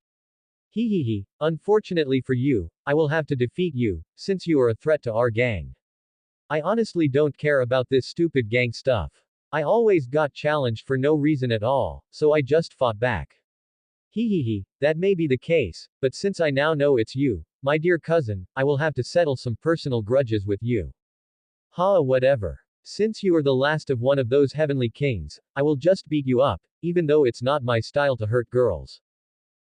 Unfortunately for you, I will have to defeat you, since you are a threat to our gang. I honestly don't care about this stupid gang stuff. I always got challenged for no reason at all, so I just fought back. That may be the case, but since I now know it's you, my dear cousin, I will have to settle some personal grudges with you. Whatever. Since you are the last of one of those Heavenly Kings, I will just beat you up, even though it's not my style to hurt girls.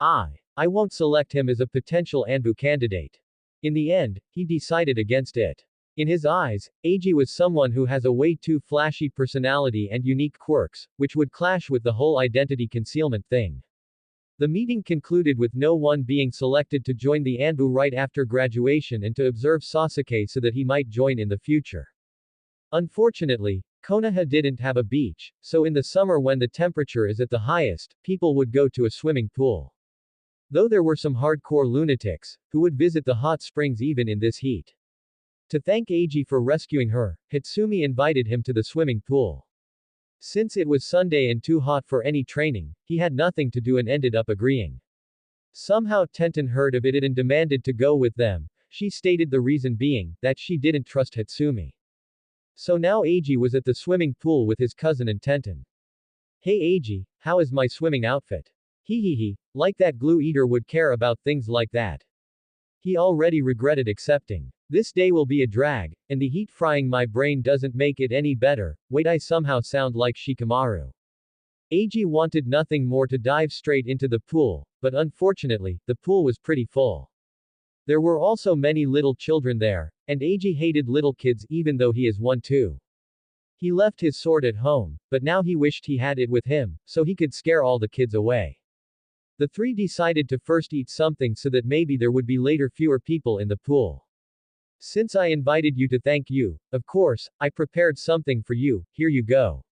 I won't select him as a potential Anbu candidate. In the end, he decided against it. In his eyes, Eiji was someone who has a way too flashy personality and unique quirks, which would clash with the whole identity concealment thing. The meeting concluded with no one being selected to join the Anbu right after graduation and to observe Sasuke so that he might join in the future. Unfortunately, Konoha didn't have a beach, so in the summer when the temperature is at the highest, people would go to a swimming pool. Though there were some hardcore lunatics, who would visit the hot springs even in this heat. To thank Eiji for rescuing her, Hitsumi invited him to the swimming pool. Since it was Sunday and too hot for any training, he had nothing to do and ended up agreeing. Somehow Tenten heard of it and demanded to go with them. She stated the reason being, that she didn't trust Hitsumi. So now Eiji was at the swimming pool with his cousin and Tenten. Hey Eiji, how is my swimming outfit? Hehehe, like that glue eater would care about things like that. He already regretted accepting. This day will be a drag, and the heat frying my brain doesn't make it any better. Wait, I somehow sound like Shikamaru. Eiji wanted nothing more to dive straight into the pool, but unfortunately, the pool was pretty full. There were also many little children there, and Eiji hated little kids even though he is one too. He left his sword at home, but now he wished he had it with him, so he could scare all the kids away. The three decided to first eat something so that maybe there would be later fewer people in the pool. Since I invited you to thank you, of course, I prepared something for you, here you go.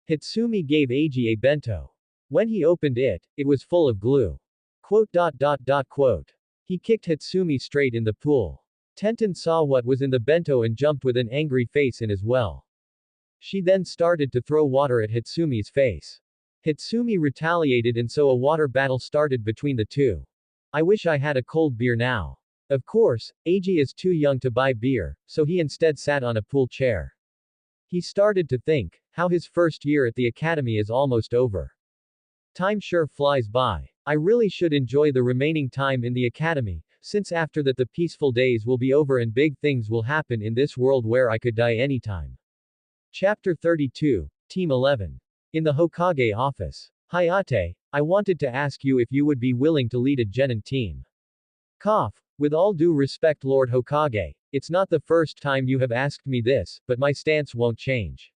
Hitsumi gave Eiji a bento. When he opened it, it was full of glue. Quote. He kicked Hitsumi straight in the pool. Tenten saw what was in the bento and jumped with an angry face in as well. She then started to throw water at Hitsumi's face. Hitsumi retaliated and so a water battle started between the two. I wish I had a cold beer now. Of course, Eiji is too young to buy beer, so he instead sat on a pool chair. He started to think, how his first year at the academy is almost over. Time sure flies by. I really should enjoy the remaining time in the academy, since after that the peaceful days will be over and big things will happen in this world where I could die anytime. Chapter 32, Team 11. In the Hokage office. Hayate, I wanted to ask you if you would be willing to lead a genin team. Cough. With all due respect Lord Hokage, it's not the first time you have asked me this, but my stance won't change.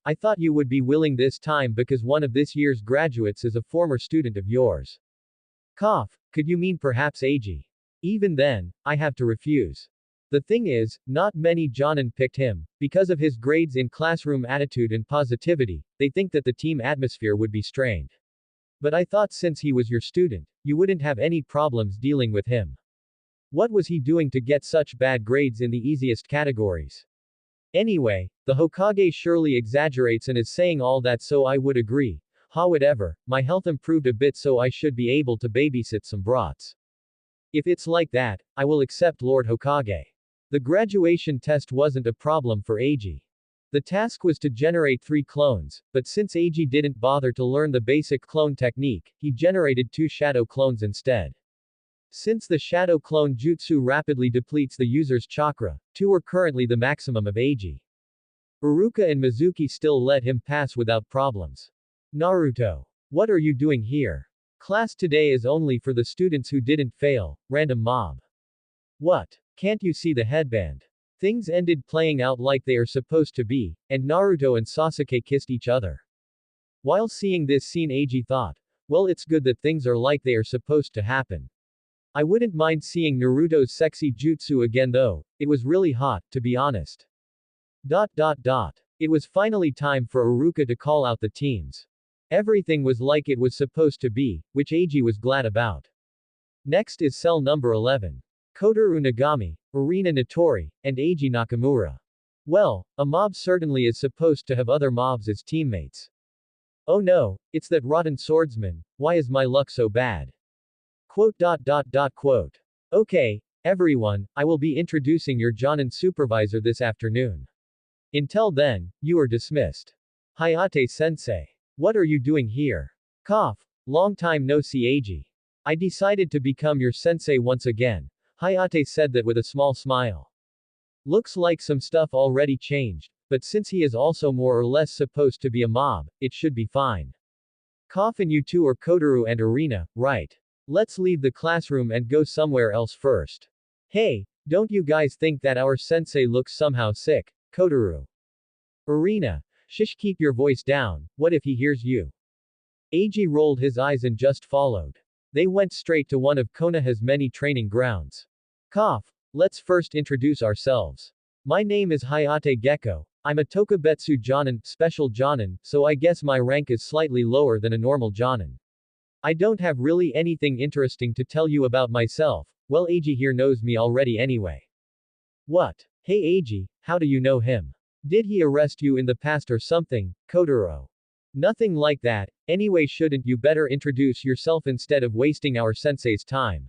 I thought you would be willing this time because one of this year's graduates is a former student of yours. Cough. Could you mean perhaps Eiji? Even then, I have to refuse. The thing is, not many jonin picked him, because of his grades in classroom attitude and positivity, they think that the team atmosphere would be strained. But I thought since he was your student, you wouldn't have any problems dealing with him. What was he doing to get such bad grades in the easiest categories? Anyway, the Hokage surely exaggerates and is saying all that so I would agree. However, my health improved a bit so I should be able to babysit some brats. If it's like that, I will accept Lord Hokage. The graduation test wasn't a problem for Eiji. The task was to generate 3 clones, but since Eiji didn't bother to learn the basic clone technique, he generated 2 shadow clones instead. Since the shadow clone jutsu rapidly depletes the user's chakra, 2 are currently the maximum of Eiji. Uruka and Mizuki still let him pass without problems. Naruto. What are you doing here? Class today is only for the students who didn't fail, random mob. What? Can't you see the headband? Things ended playing out like they are supposed to be, and Naruto and Sasuke kissed each other. While seeing this scene Eiji thought, well it's good that things are like they are supposed to happen. I wouldn't mind seeing Naruto's sexy jutsu again though, it was really hot, to be honest. It was finally time for Uruka to call out the teams. Everything was like it was supposed to be, which Eiji was glad about. Next is cell number 11. Kotaro Nagami, Arina Natori, and Eiji Nakamura. Well, a mob certainly is supposed to have other mobs as teammates. Oh no, it's that rotten swordsman, why is my luck so bad? Okay, everyone, I will be introducing your jonin supervisor this afternoon. Until then, you are dismissed. Hayate-sensei. What are you doing here? Cough. Long time no see Eiji. I decided to become your sensei once again. Hayate said that with a small smile. Looks like some stuff already changed, but since he is also more or less supposed to be a mob, it should be fine. Coffin, you two are Kotaru and Arena, right? Let's leave the classroom and go somewhere else first. Hey, don't you guys think that our sensei looks somehow sick, Kotaru? Arena. Shish, keep your voice down, what if he hears you? Eiji rolled his eyes and just followed. They went straight to one of Konoha's many training grounds. Cough. Let's first introduce ourselves. My name is Hayate Gecko. I'm a Tokubetsu Jonin, special Jonin, so I guess my rank is slightly lower than a normal Jonin. I don't have really anything interesting to tell you about myself, well Eiji here knows me already anyway. What? Hey Eiji, how do you know him? Did he arrest you in the past or something, Kotaro? Nothing like that, anyway shouldn't you better introduce yourself instead of wasting our sensei's time?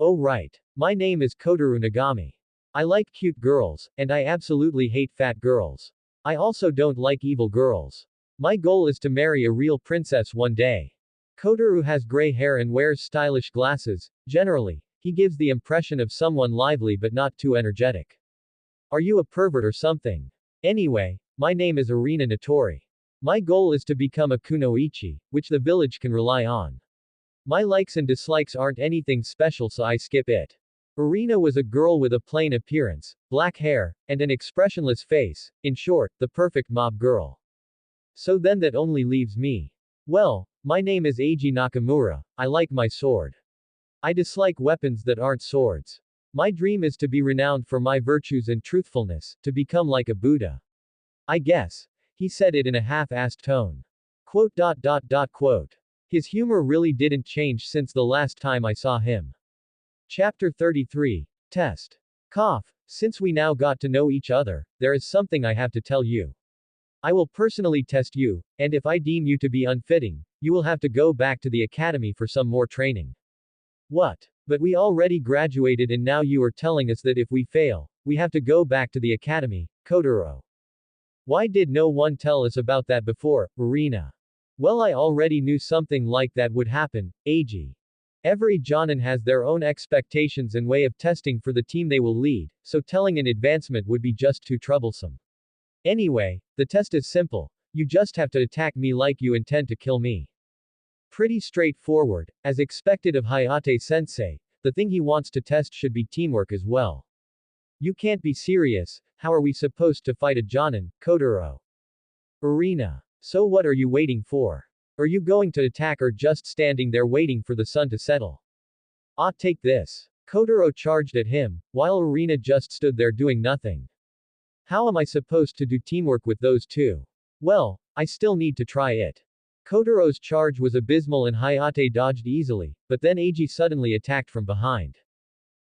Oh right. My name is Kotaru Nagami. I like cute girls, and I absolutely hate fat girls. I also don't like evil girls. My goal is to marry a real princess one day. Kotaru has gray hair and wears stylish glasses. Generally, he gives the impression of someone lively but not too energetic. Are you a pervert or something? Anyway, my name is Arina Natori. My goal is to become a kunoichi, which the village can rely on. My likes and dislikes aren't anything special so I skip it. Arina was a girl with a plain appearance, black hair, and an expressionless face, in short, the perfect mob girl. So then that only leaves me. Well, my name is Eiji Nakamura, I like my sword. I dislike weapons that aren't swords. My dream is to be renowned for my virtues and truthfulness, to become like a Buddha. I guess. He said it in a half-assed tone. Quote. His humor really didn't change since the last time I saw him. Chapter 33. Test. Cough. Since we now got to know each other, there is something I have to tell you. I will personally test you, and if I deem you to be unfitting, you will have to go back to the academy for some more training. What? But we already graduated and now you are telling us that if we fail, we have to go back to the academy, Kotaro. Why did no one tell us about that before, Arena? Well, I already knew something like that would happen, Eiji. Every Jonin has their own expectations and way of testing for the team they will lead, so telling an advancement would be just too troublesome. Anyway, the test is simple. You just have to attack me like you intend to kill me. Pretty straightforward, as expected of Hayate-sensei, the thing he wants to test should be teamwork as well. You can't be serious, how are we supposed to fight a Jonin, Kotaro? Arena. So what are you waiting for? Are you going to attack or just standing there waiting for the sun to settle? Ah, take this. Kotaro charged at him, while Arena just stood there doing nothing. How am I supposed to do teamwork with those two? Well, I still need to try it. Kotaro's charge was abysmal and Hayate dodged easily, but then Eiji suddenly attacked from behind.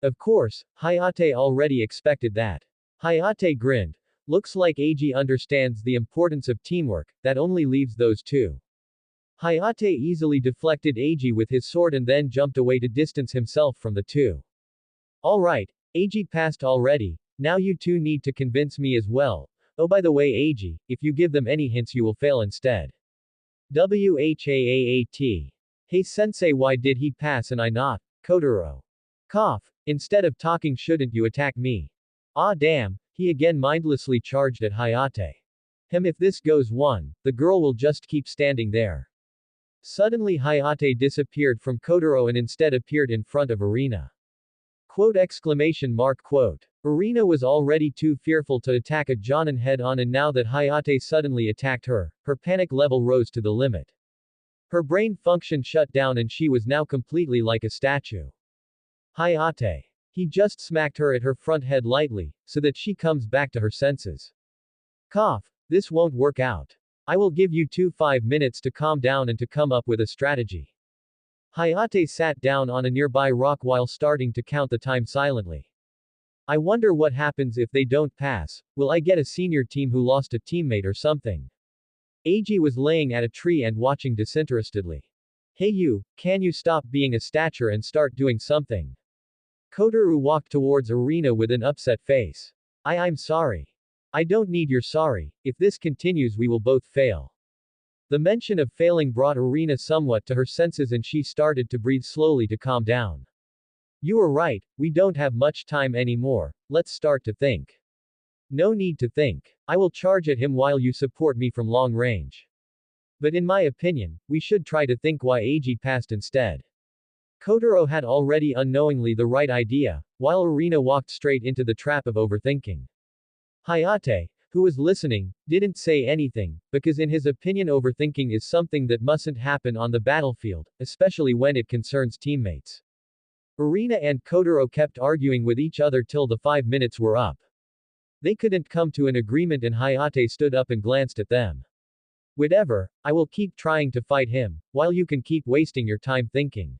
Of course, Hayate already expected that. Hayate grinned. Looks like Eiji understands the importance of teamwork, that only leaves those two. Hayate easily deflected Eiji with his sword and then jumped away to distance himself from the two. Alright, Eiji passed already, now you two need to convince me as well. Oh by the way Eiji, if you give them any hints you will fail instead. Whaat. Hey sensei, why did he pass and I not? Kotaro. Cough. Instead of talking shouldn't you attack me? Ah damn, he again mindlessly charged at Hayate. If this goes one, the girl will just keep standing there. Suddenly Hayate disappeared from Kotaro and instead appeared in front of Arena. Quote. Arena was already too fearful to attack a Jonin head-on and now that Hayate suddenly attacked her, her panic level rose to the limit. Her brain function shut down and she was now completely like a statue. Hayate. He just smacked her at her front head lightly, so that she comes back to her senses. Cough. This won't work out. I will give you 5 minutes to calm down and to come up with a strategy. Hayate sat down on a nearby rock while starting to count the time silently. I wonder what happens if they don't pass, will I get a senior team who lost a teammate or something? Eiji was laying at a tree and watching disinterestedly. Hey you, can you stop being a statue and start doing something? Kotaro walked towards Arena with an upset face. I'm sorry. I don't need your sorry, if this continues we will both fail. The mention of failing brought Arena somewhat to her senses and she started to breathe slowly to calm down. You are right, we don't have much time anymore, let's start to think. No need to think. I will charge at him while you support me from long range. But in my opinion, we should try to think why Eiji passed instead. Kotaro had already unknowingly the right idea, while Irina walked straight into the trap of overthinking. Hayate, who was listening, didn't say anything, because in his opinion overthinking is something that mustn't happen on the battlefield, especially when it concerns teammates. Irina and Kotaro kept arguing with each other till the 5 minutes were up. They couldn't come to an agreement and Hayate stood up and glanced at them. Whatever, I will keep trying to fight him, while you can keep wasting your time thinking.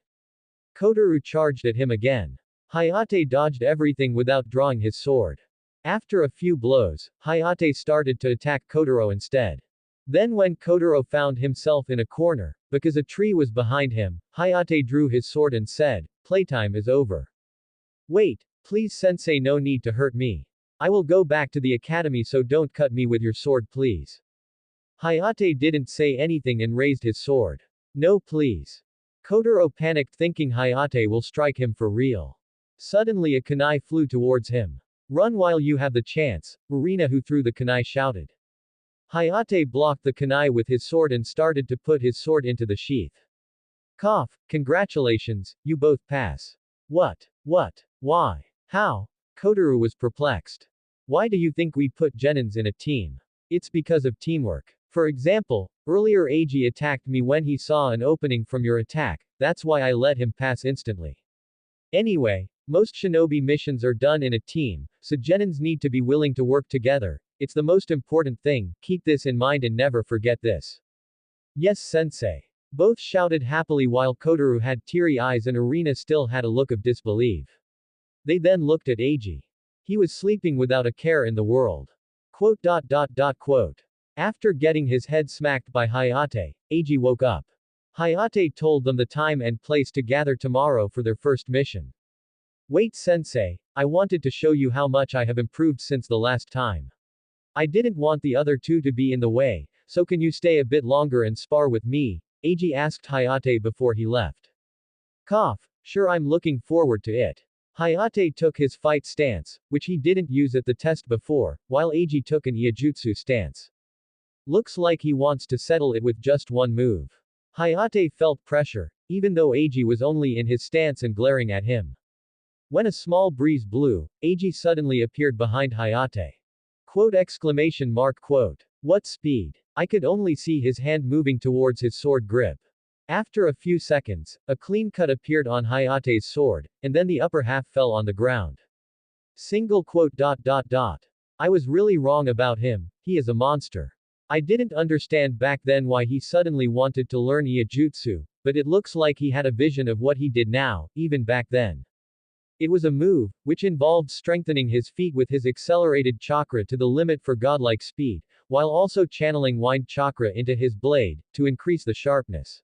Kotaro charged at him again. Hayate dodged everything without drawing his sword. After a few blows, Hayate started to attack Kotaro instead. Then when Kotaro found himself in a corner, because a tree was behind him, Hayate drew his sword and said, "Playtime is over. Wait, please sensei, no need to hurt me. I will go back to the academy, so don't cut me with your sword please." Hayate didn't say anything and raised his sword. "No please." Kotaro panicked thinking Hayate will strike him for real. Suddenly a kunai flew towards him. "Run while you have the chance," Irina, who threw the kunai, shouted. Hayate blocked the kunai with his sword and started to put his sword into the sheath. Cough, congratulations, you both pass. What? Why? How? Kotaro was perplexed. Why do you think we put genins in a team? It's because of teamwork. For example, earlier Eiji attacked me when he saw an opening from your attack, that's why I let him pass instantly. Anyway, most shinobi missions are done in a team, so genins need to be willing to work together. It's the most important thing, keep this in mind and never forget this. Yes sensei. Both shouted happily while Kotaro had teary eyes and Irina still had a look of disbelief. They then looked at Eiji. He was sleeping without a care in the world. Quote. After getting his head smacked by Hayate, Eiji woke up. Hayate told them the time and place to gather tomorrow for their first mission. Wait sensei, I wanted to show you how much I have improved since the last time. I didn't want the other two to be in the way, so can you stay a bit longer and spar with me? Eiji asked Hayate before he left. Cough, sure, I'm looking forward to it. Hayate took his fight stance, which he didn't use at the test before, while Eiji took an Iajutsu stance. Looks like he wants to settle it with just one move. Hayate felt pressure, even though Eiji was only in his stance and glaring at him. When a small breeze blew, Eiji suddenly appeared behind Hayate. Quote. What speed? I could only see his hand moving towards his sword grip. After a few seconds, a clean cut appeared on Hayate's sword, and then the upper half fell on the ground. Quote. I was really wrong about him, he is a monster. I didn't understand back then why he suddenly wanted to learn Iajutsu, but it looks like he had a vision of what he did now, even back then. It was a move, which involved strengthening his feet with his accelerated chakra to the limit for godlike speed, while also channeling wind chakra into his blade, to increase the sharpness.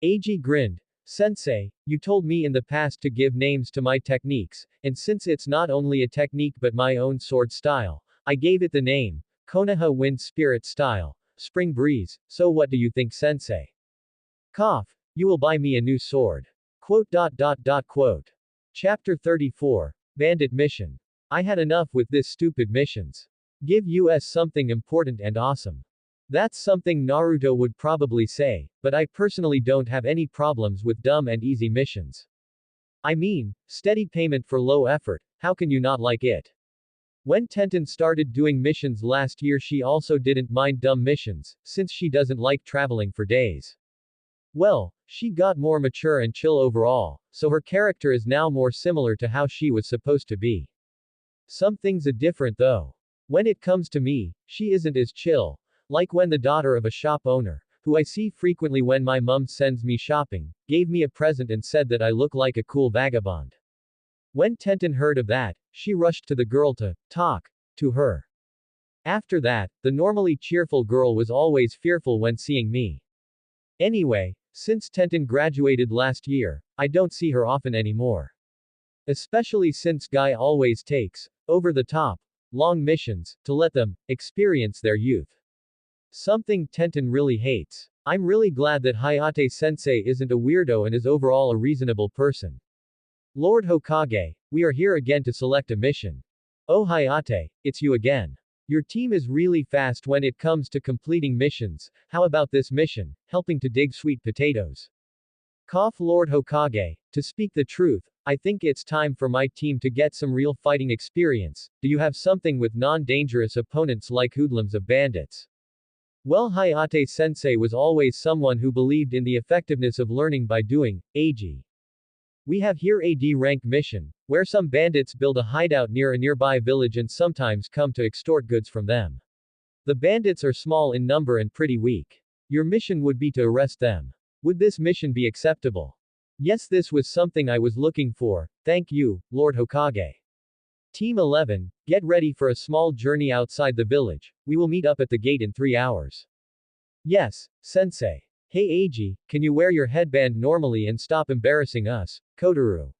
Eiji grinned. Sensei, you told me in the past to give names to my techniques, and since it's not only a technique but my own sword style, I gave it the name, Konoha Wind Spirit Style, Spring Breeze, so what do you think sensei? Cough, you will buy me a new sword. Quote. Chapter 34, Bandit Mission. I had enough with this stupid missions. Give us something important and awesome. That's something Naruto would probably say, but I personally don't have any problems with dumb and easy missions. I mean, steady payment for low effort, how can you not like it? When Tenten started doing missions last year, she also didn't mind dumb missions, since she doesn't like traveling for days. Well, she got more mature and chill overall, so her character is now more similar to how she was supposed to be. Some things are different though. When it comes to me, she isn't as chill, like when the daughter of a shop owner, who I see frequently when my mum sends me shopping, gave me a present and said that I look like a cool vagabond. When Tenten heard of that, she rushed to the girl to talk to her. After that, the normally cheerful girl was always fearful when seeing me. Anyway, since Tenten graduated last year, I don't see her often anymore. Especially since Guy always takes, over the top, long missions, to let them experience their youth. Something Tenten really hates. I'm really glad that Hayate-sensei isn't a weirdo and is overall a reasonable person. Lord Hokage, we are here again to select a mission. Oh Hayate, it's you again. Your team is really fast when it comes to completing missions. How about this mission, helping to dig sweet potatoes? Cough Lord Hokage. To speak the truth, I think it's time for my team to get some real fighting experience. Do you have something with non-dangerous opponents like hoodlums of bandits? Well, Hayate-sensei was always someone who believed in the effectiveness of learning by doing. AG. We have here a D-rank mission, where some bandits build a hideout near a nearby village and sometimes come to extort goods from them. The bandits are small in number and pretty weak. Your mission would be to arrest them. Would this mission be acceptable? Yes, this was something I was looking for. Thank you, Lord Hokage. Team 11, get ready for a small journey outside the village. We will meet up at the gate in 3 hours. Yes, Sensei. Hey Eiji, can you wear your headband normally and stop embarrassing us, Kotaru?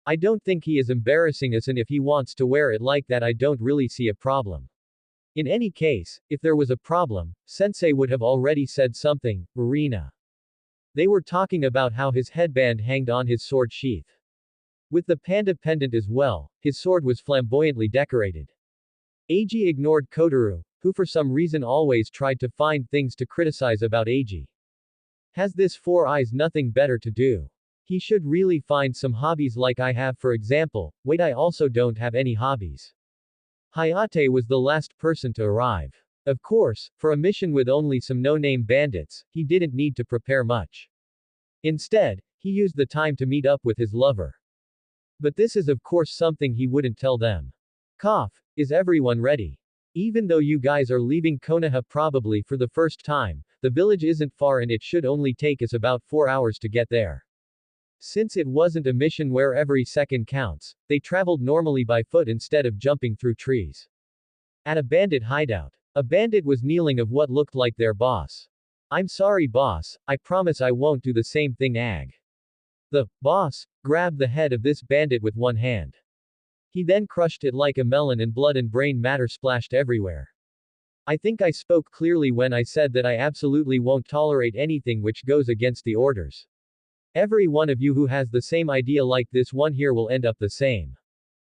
I don't think he is embarrassing us, and if he wants to wear it like that I don't really see a problem. In any case, if there was a problem, Sensei would have already said something. Arena. They were talking about how his headband hanged on his sword sheath. With the panda pendant as well, his sword was flamboyantly decorated. Eiji ignored Kotaru, who for some reason always tried to find things to criticize about Eiji. Has this Four Eyes nothing better to do? He should really find some hobbies like I have, for example. Wait, I also don't have any hobbies. Hayate was the last person to arrive. Of course, for a mission with only some no-name bandits, he didn't need to prepare much. Instead, he used the time to meet up with his lover. But this is of course something he wouldn't tell them. Cough, is everyone ready? Even though you guys are leaving Konoha probably for the first time, the village isn't far and it should only take us about 4 hours to get there. Since it wasn't a mission where every second counts, they traveled normally by foot instead of jumping through trees. At a bandit hideout, a bandit was kneeling of what looked like their boss. I'm sorry boss, I promise I won't do the same thing. The boss grabbed the head of this bandit with one hand. He then crushed it like a melon and blood and brain matter splashed everywhere. I think I spoke clearly when I said that I absolutely won't tolerate anything which goes against the orders. Every one of you who has the same idea like this one here will end up the same.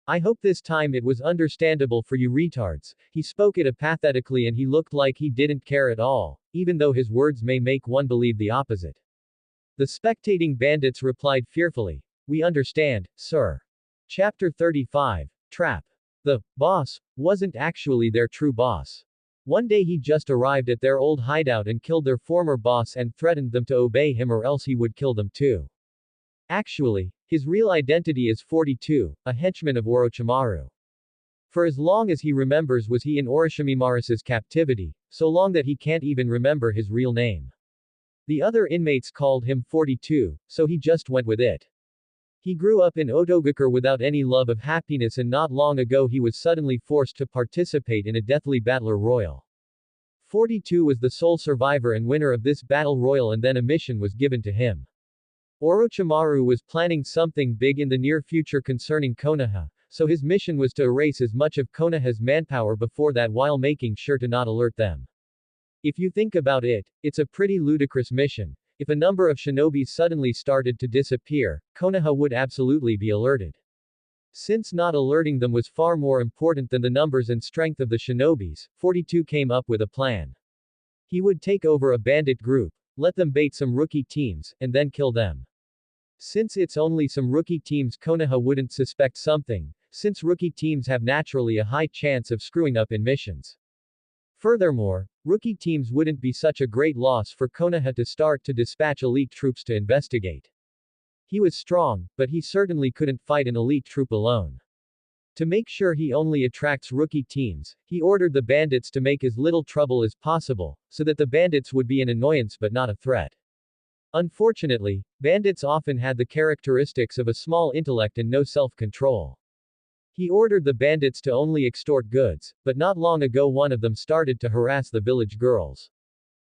I hope this time it was understandable for you retards. He spoke it apathetically and he looked like he didn't care at all, even though his words may make one believe the opposite. The spectating bandits replied fearfully. We understand, sir. Chapter 35. Trap. The boss wasn't actually their true boss. One day he just arrived at their old hideout and killed their former boss and threatened them to obey him or else he would kill them too. Actually, his real identity is 42, a henchman of Orochimaru. For as long as he remembers was he in Orochimaru's captivity, so long that he can't even remember his real name. The other inmates called him 42, so he just went with it. He grew up in Otogakure without any love of happiness and not long ago he was suddenly forced to participate in a deathly battle royal. 42 was the sole survivor and winner of this battle royal and then a mission was given to him. Orochimaru was planning something big in the near future concerning Konoha, so his mission was to erase as much of Konoha's manpower before that while making sure to not alert them. If you think about it, it's a pretty ludicrous mission. If a number of shinobis suddenly started to disappear, Konoha would absolutely be alerted. Since not alerting them was far more important than the numbers and strength of the shinobis, 42 came up with a plan. He would take over a bandit group, let them bait some rookie teams, and then kill them. Since it's only some rookie teams, Konoha wouldn't suspect something, since rookie teams have naturally a high chance of screwing up in missions. Furthermore, rookie teams wouldn't be such a great loss for Konoha to start to dispatch elite troops to investigate. He was strong, but he certainly couldn't fight an elite troop alone. To make sure he only attracts rookie teams, he ordered the bandits to make as little trouble as possible, so that the bandits would be an annoyance but not a threat. Unfortunately, bandits often had the characteristics of a small intellect and no self-control. He ordered the bandits to only extort goods, but not long ago one of them started to harass the village girls.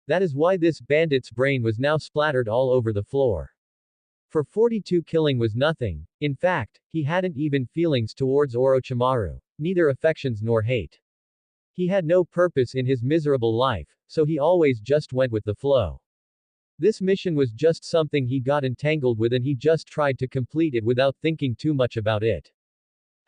That is why this bandit's brain was now splattered all over the floor. For 42 killing was nothing, in fact, he hadn't even feelings towards Orochimaru, neither affections nor hate. He had no purpose in his miserable life, so he always just went with the flow. This mission was just something he got entangled with and he just tried to complete it without thinking too much about it.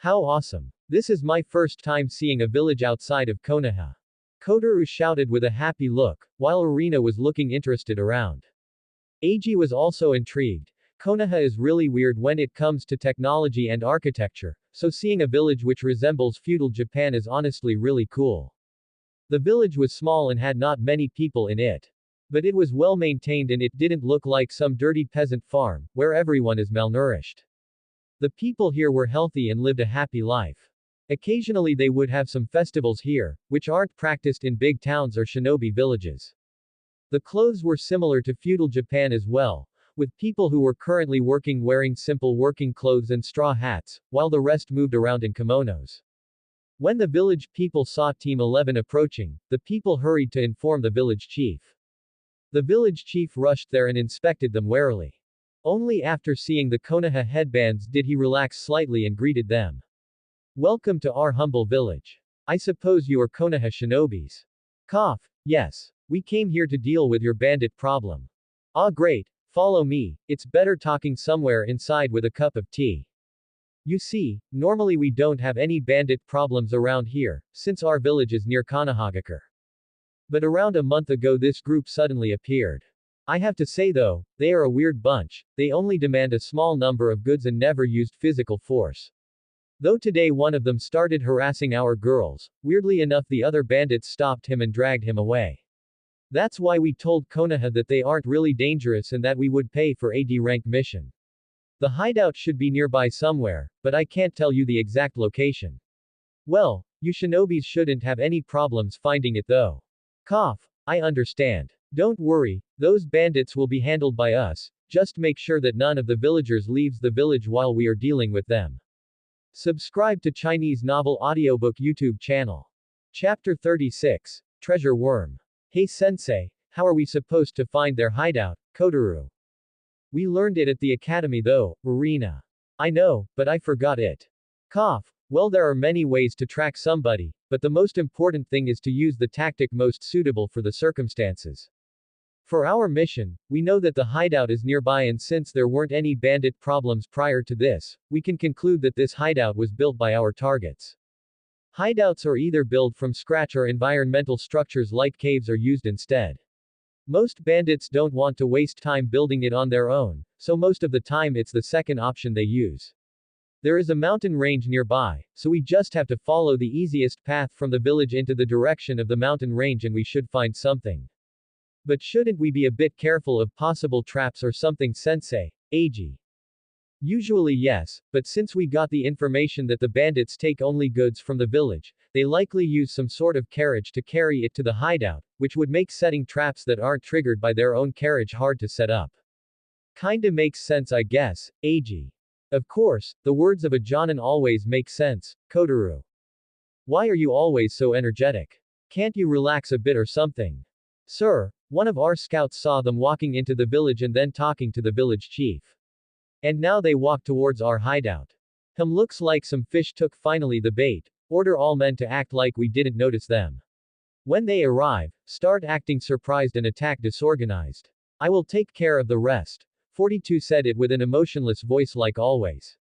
How awesome. This is my first time seeing a village outside of Konoha. Kotaru shouted with a happy look, while Arena was looking interested around. Eiji was also intrigued. Konoha is really weird when it comes to technology and architecture, so seeing a village which resembles feudal Japan is honestly really cool. The village was small and had not many people in it. But it was well maintained and it didn't look like some dirty peasant farm, where everyone is malnourished. The people here were healthy and lived a happy life. Occasionally they would have some festivals here, which aren't practiced in big towns or shinobi villages. The clothes were similar to feudal Japan as well, with people who were currently working wearing simple working clothes and straw hats, while the rest moved around in kimonos. When the village people saw Team 11 approaching, the people hurried to inform the village chief. The village chief rushed there and inspected them warily. Only after seeing the Konoha headbands did he relax slightly and greeted them. Welcome to our humble village. I suppose you are Konoha shinobis. Cough. Yes. We came here to deal with your bandit problem. Ah, great. Follow me, it's better talking somewhere inside with a cup of tea. You see, normally we don't have any bandit problems around here, since our village is near Konohagakure. But around a month ago this group suddenly appeared. I have to say though, they are a weird bunch, they only demand a small number of goods and never used physical force. Though today one of them started harassing our girls, weirdly enough the other bandits stopped him and dragged him away. That's why we told Konoha that they aren't really dangerous and that we would pay for a D-rank mission. The hideout should be nearby somewhere, but I can't tell you the exact location. Well, you shinobis shouldn't have any problems finding it though. Cough. I understand. Don't worry, those bandits will be handled by us, just make sure that none of the villagers leaves the village while we are dealing with them. Subscribe to Chinese Novel Audiobook YouTube channel. Chapter 36. Treasure Worm. Hey sensei, how are we supposed to find their hideout, Kotaru? We learned it at the academy though, Arena. I know, but I forgot it. Cough. Well there are many ways to track somebody, but the most important thing is to use the tactic most suitable for the circumstances. For our mission, we know that the hideout is nearby and since there weren't any bandit problems prior to this, we can conclude that this hideout was built by our targets. Hideouts are either built from scratch or environmental structures like caves are used instead. Most bandits don't want to waste time building it on their own, so most of the time it's the second option they use. There is a mountain range nearby, so we just have to follow the easiest path from the village into the direction of the mountain range and we should find something. But shouldn't we be a bit careful of possible traps or something sensei, Eiji? Usually yes, but since we got the information that the bandits take only goods from the village, they likely use some sort of carriage to carry it to the hideout, which would make setting traps that aren't triggered by their own carriage hard to set up. Kinda makes sense I guess, Eiji. Of course, the words of a Jonin always make sense, Kotaru. Why are you always so energetic? Can't you relax a bit or something? Sir, one of our scouts saw them walking into the village and then talking to the village chief. And now they walk towards our hideout. Looks like some fish took finally the bait, order all men to act like we didn't notice them. When they arrive, start acting surprised and attack disorganized. I will take care of the rest. 42 said it with an emotionless voice like always.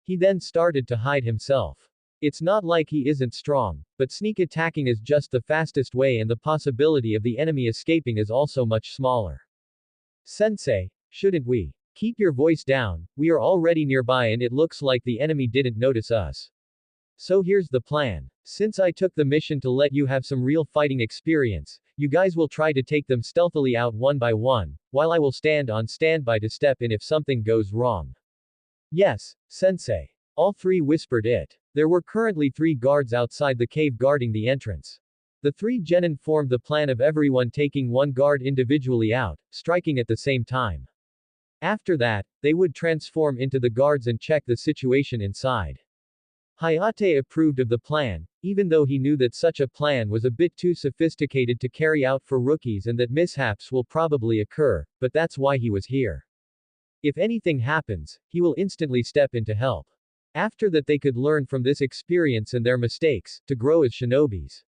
He then started to hide himself. It's not like he isn't strong, but sneak attacking is just the fastest way and the possibility of the enemy escaping is also much smaller. Sensei, shouldn't we? Keep your voice down, we are already nearby and it looks like the enemy didn't notice us. So here's the plan. Since I took the mission to let you have some real fighting experience, you guys will try to take them stealthily out one by one, while I will stand on standby to step in if something goes wrong. Yes, sensei. All three whispered it. There were currently 3 guards outside the cave guarding the entrance. The 3 genin formed the plan of everyone taking one guard individually out, striking at the same time. After that, they would transform into the guards and check the situation inside. Hayate approved of the plan, even though he knew that such a plan was a bit too sophisticated to carry out for rookies and that mishaps will probably occur, but that's why he was here. If anything happens, he will instantly step in to help. After that they could learn from this experience and their mistakes, to grow as shinobis.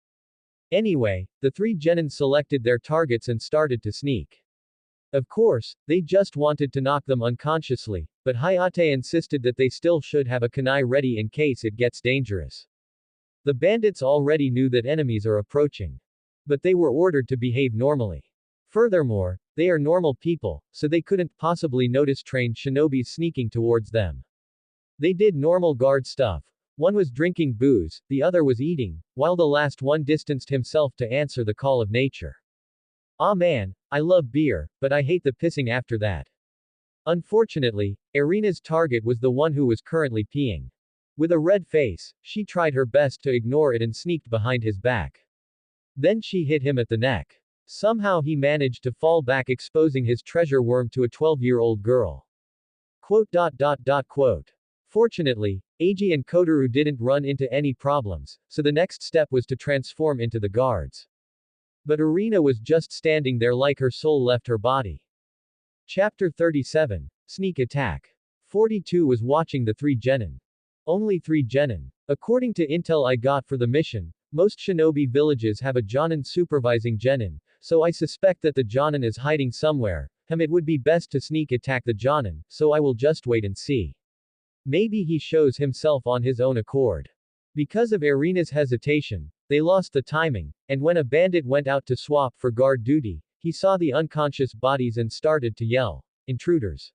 Anyway, the 3 genin selected their targets and started to sneak. Of course, they just wanted to knock them unconsciously, but Hayate insisted that they still should have a kunai ready in case it gets dangerous. The bandits already knew that enemies are approaching. But they were ordered to behave normally. Furthermore, they are normal people, so they couldn't possibly notice trained shinobis sneaking towards them. They did normal guard stuff. One was drinking booze, the other was eating, while the last one distanced himself to answer the call of nature. Ah man, I love beer, but I hate the pissing after that. Unfortunately, Irina's target was the one who was currently peeing. With a red face, she tried her best to ignore it and sneaked behind his back. Then she hit him at the neck. Somehow he managed to fall back, exposing his treasure worm to a 12-year-old girl. Quote. Fortunately, Eiji and Kotoru didn't run into any problems, so the next step was to transform into the guards. But Irina was just standing there like her soul left her body. Chapter 37. Sneak Attack. 42 was watching the 3 genin. Only 3 genin. According to intel I got for the mission, most shinobi villages have a jonin supervising genin, so I suspect that the jonin is hiding somewhere. It would be best to sneak attack the jonin, so I will just wait and see. Maybe he shows himself on his own accord. Because of Irina's hesitation, they lost the timing, and when a bandit went out to swap for guard duty, he saw the unconscious bodies and started to yell, "Intruders!"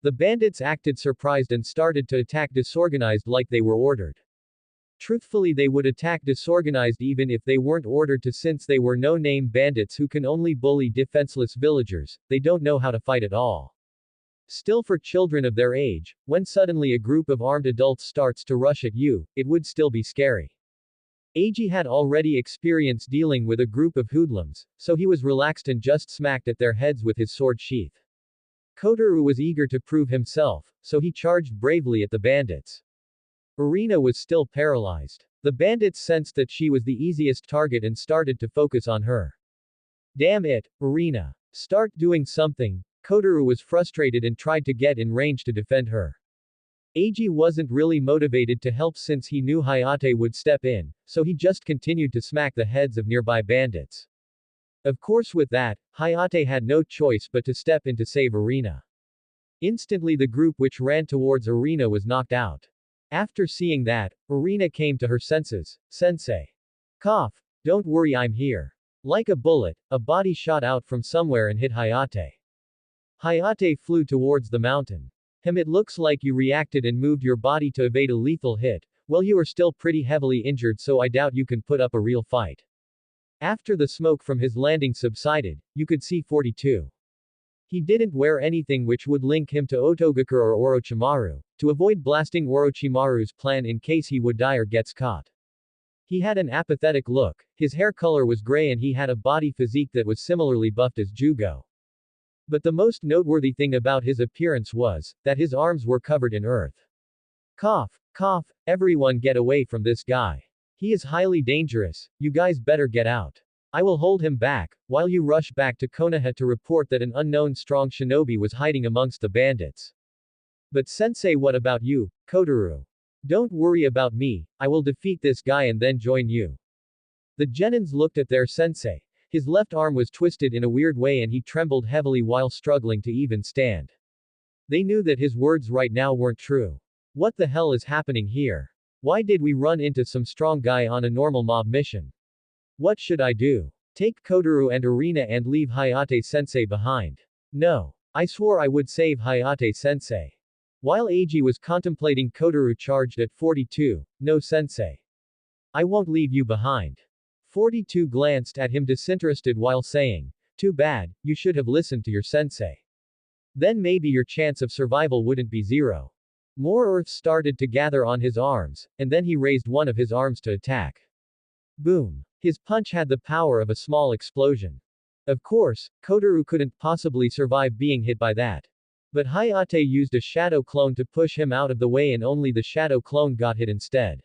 The bandits acted surprised and started to attack disorganized like they were ordered. Truthfully, they would attack disorganized even if they weren't ordered to, since they were no-name bandits who can only bully defenseless villagers. They don't know how to fight at all. Still, for children of their age, when suddenly a group of armed adults starts to rush at you, it would still be scary. Eiji had already experience dealing with a group of hoodlums, so he was relaxed and just smacked at their heads with his sword sheath. Kotoru was eager to prove himself, so he charged bravely at the bandits. Irina was still paralyzed. The bandits sensed that she was the easiest target and started to focus on her. Damn it, Irina. Start doing something. Kotoru was frustrated and tried to get in range to defend her. Eiji wasn't really motivated to help since he knew Hayate would step in, so he just continued to smack the heads of nearby bandits. Of course, with that, Hayate had no choice but to step in to save Irina. Instantly the group which ran towards Irina was knocked out. After seeing that, Irina came to her senses. Sensei. Cough. Don't worry, I'm here. Like a bullet, a body shot out from somewhere and hit Hayate. Hayate flew towards the mountain. It looks like you reacted and moved your body to evade a lethal hit. Well, you are still pretty heavily injured, so I doubt you can put up a real fight. After the smoke from his landing subsided, you could see 42. He didn't wear anything which would link him to Otogakure or Orochimaru, to avoid blasting Orochimaru's plan in case he would die or gets caught. He had an apathetic look, his hair color was gray and he had a body physique that was similarly buffed as Jugo. But the most noteworthy thing about his appearance was, that his arms were covered in earth. Cough, cough, everyone get away from this guy. He is highly dangerous, you guys better get out. I will hold him back, while you rush back to Konoha to report that an unknown strong shinobi was hiding amongst the bandits. But sensei, what about you, Kotoru? Don't worry about me, I will defeat this guy and then join you. The genins looked at their sensei. His left arm was twisted in a weird way and he trembled heavily while struggling to even stand. They knew that his words right now weren't true. What the hell is happening here? Why did we run into some strong guy on a normal mob mission? What should I do? Take Kotoru and Irina and leave Hayate-sensei behind. No. I swore I would save Hayate-sensei. While Eiji was contemplating, Kotoru charged at 42, no sensei. I won't leave you behind. 42 glanced at him disinterested while saying, too bad, you should have listened to your sensei. Then maybe your chance of survival wouldn't be zero. More earth started to gather on his arms, and then he raised one of his arms to attack. Boom. His punch had the power of a small explosion. Of course, Kotoru couldn't possibly survive being hit by that. But Hayate used a shadow clone to push him out of the way and only the shadow clone got hit instead.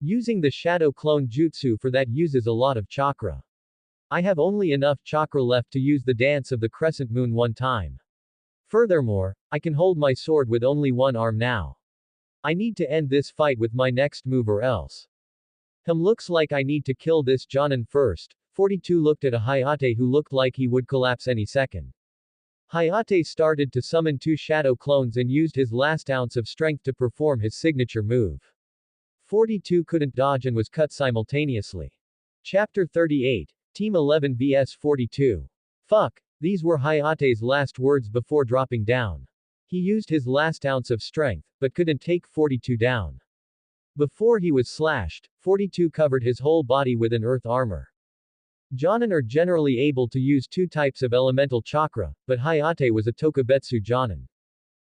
Using the shadow clone jutsu for that uses a lot of chakra. I have only enough chakra left to use the dance of the crescent moon one time. Furthermore, I can hold my sword with only one arm now. I need to end this fight with my next move or else. Looks like I need to kill this Jonin first. 42 looked at a Hayate who looked like he would collapse any second. Hayate started to summon 2 shadow clones and used his last ounce of strength to perform his signature move. 42 couldn't dodge and was cut simultaneously. Chapter 38, Team 11 vs 42. Fuck, these were Hayate's last words before dropping down. He used his last ounce of strength, but couldn't take 42 down. Before he was slashed, 42 covered his whole body with an earth armor. Jonin are generally able to use 2 types of elemental chakra, but Hayate was a Tokubetsu Jonin.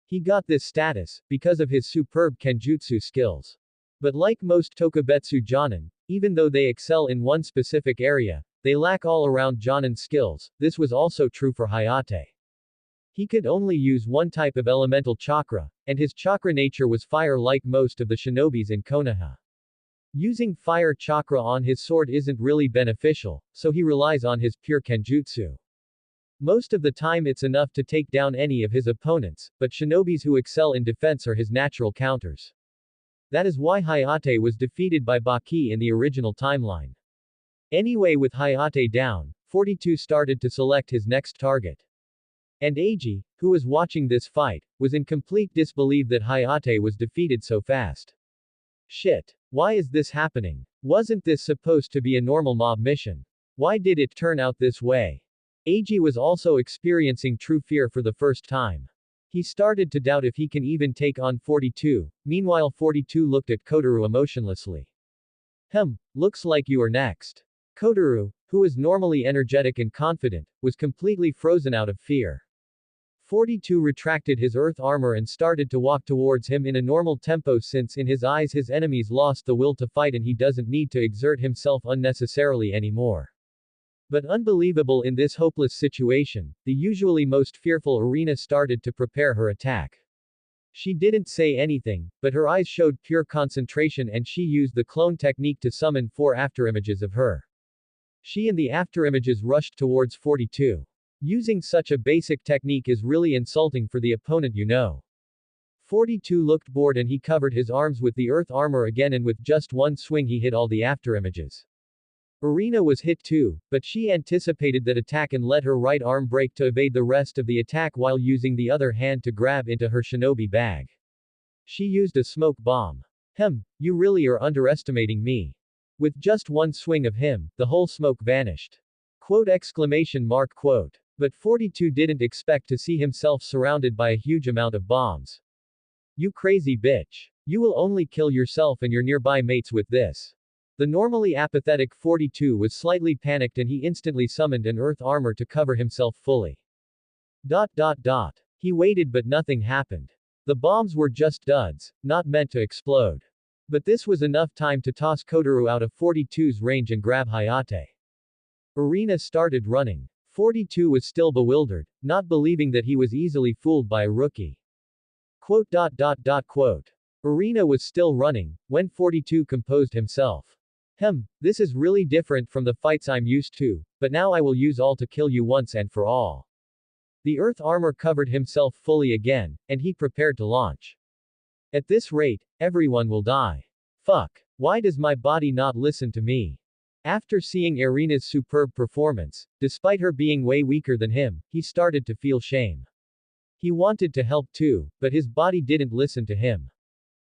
He got this status because of his superb kenjutsu skills. But like most Tokubetsu Jonin, even though they excel in one specific area, they lack all-around Jonin skills. This was also true for Hayate. He could only use one type of elemental chakra, and his chakra nature was fire like most of the shinobis in Konoha. Using fire chakra on his sword isn't really beneficial, so he relies on his pure kenjutsu. Most of the time it's enough to take down any of his opponents, but shinobis who excel in defense are his natural counters. That is why Hayate was defeated by Baki in the original timeline. Anyway, with Hayate down, 42 started to select his next target. And Eiji, who was watching this fight, was in complete disbelief that Hayate was defeated so fast. Shit. Why is this happening? Wasn't this supposed to be a normal mob mission? Why did it turn out this way? Eiji was also experiencing true fear for the first time. He started to doubt if he can even take on 42, meanwhile 42 looked at Kotoru emotionlessly. Looks like you are next. Kotoru, who is normally energetic and confident, was completely frozen out of fear. 42 retracted his earth armor and started to walk towards him in a normal tempo since in his eyes his enemies lost the will to fight and he doesn't need to exert himself unnecessarily anymore. But unbelievable in this hopeless situation, the usually most fearful Arena started to prepare her attack. She didn't say anything, but her eyes showed pure concentration and she used the clone technique to summon 4 afterimages of her. She and the afterimages rushed towards 42. Using such a basic technique is really insulting for the opponent, you know. 42 looked bored and he covered his arms with the earth armor again and with just one swing he hit all the afterimages. Arena was hit too, but she anticipated that attack and let her right arm break to evade the rest of the attack while using the other hand to grab into her shinobi bag. She used a smoke bomb. You really are underestimating me. With just one swing of him, the whole smoke vanished. Quote! But 42 didn't expect to see himself surrounded by a huge amount of bombs. You crazy bitch. You will only kill yourself and your nearby mates with this. The normally apathetic 42 was slightly panicked and he instantly summoned an earth armor to cover himself fully. He waited but nothing happened. The bombs were just duds, not meant to explode. But this was enough time to toss Kotoru out of 42's range and grab Hayate. Arena started running. 42 was still bewildered, not believing that he was easily fooled by a rookie. Arena was still running, when 42 composed himself. This is really different from the fights I'm used to, but now I will use all to kill you once and for all. The earth armor covered himself fully again, and he prepared to launch. At this rate, everyone will die. Fuck. Why does my body not listen to me? After seeing Arena's superb performance, despite her being way weaker than him, he started to feel shame. He wanted to help too, but his body didn't listen to him.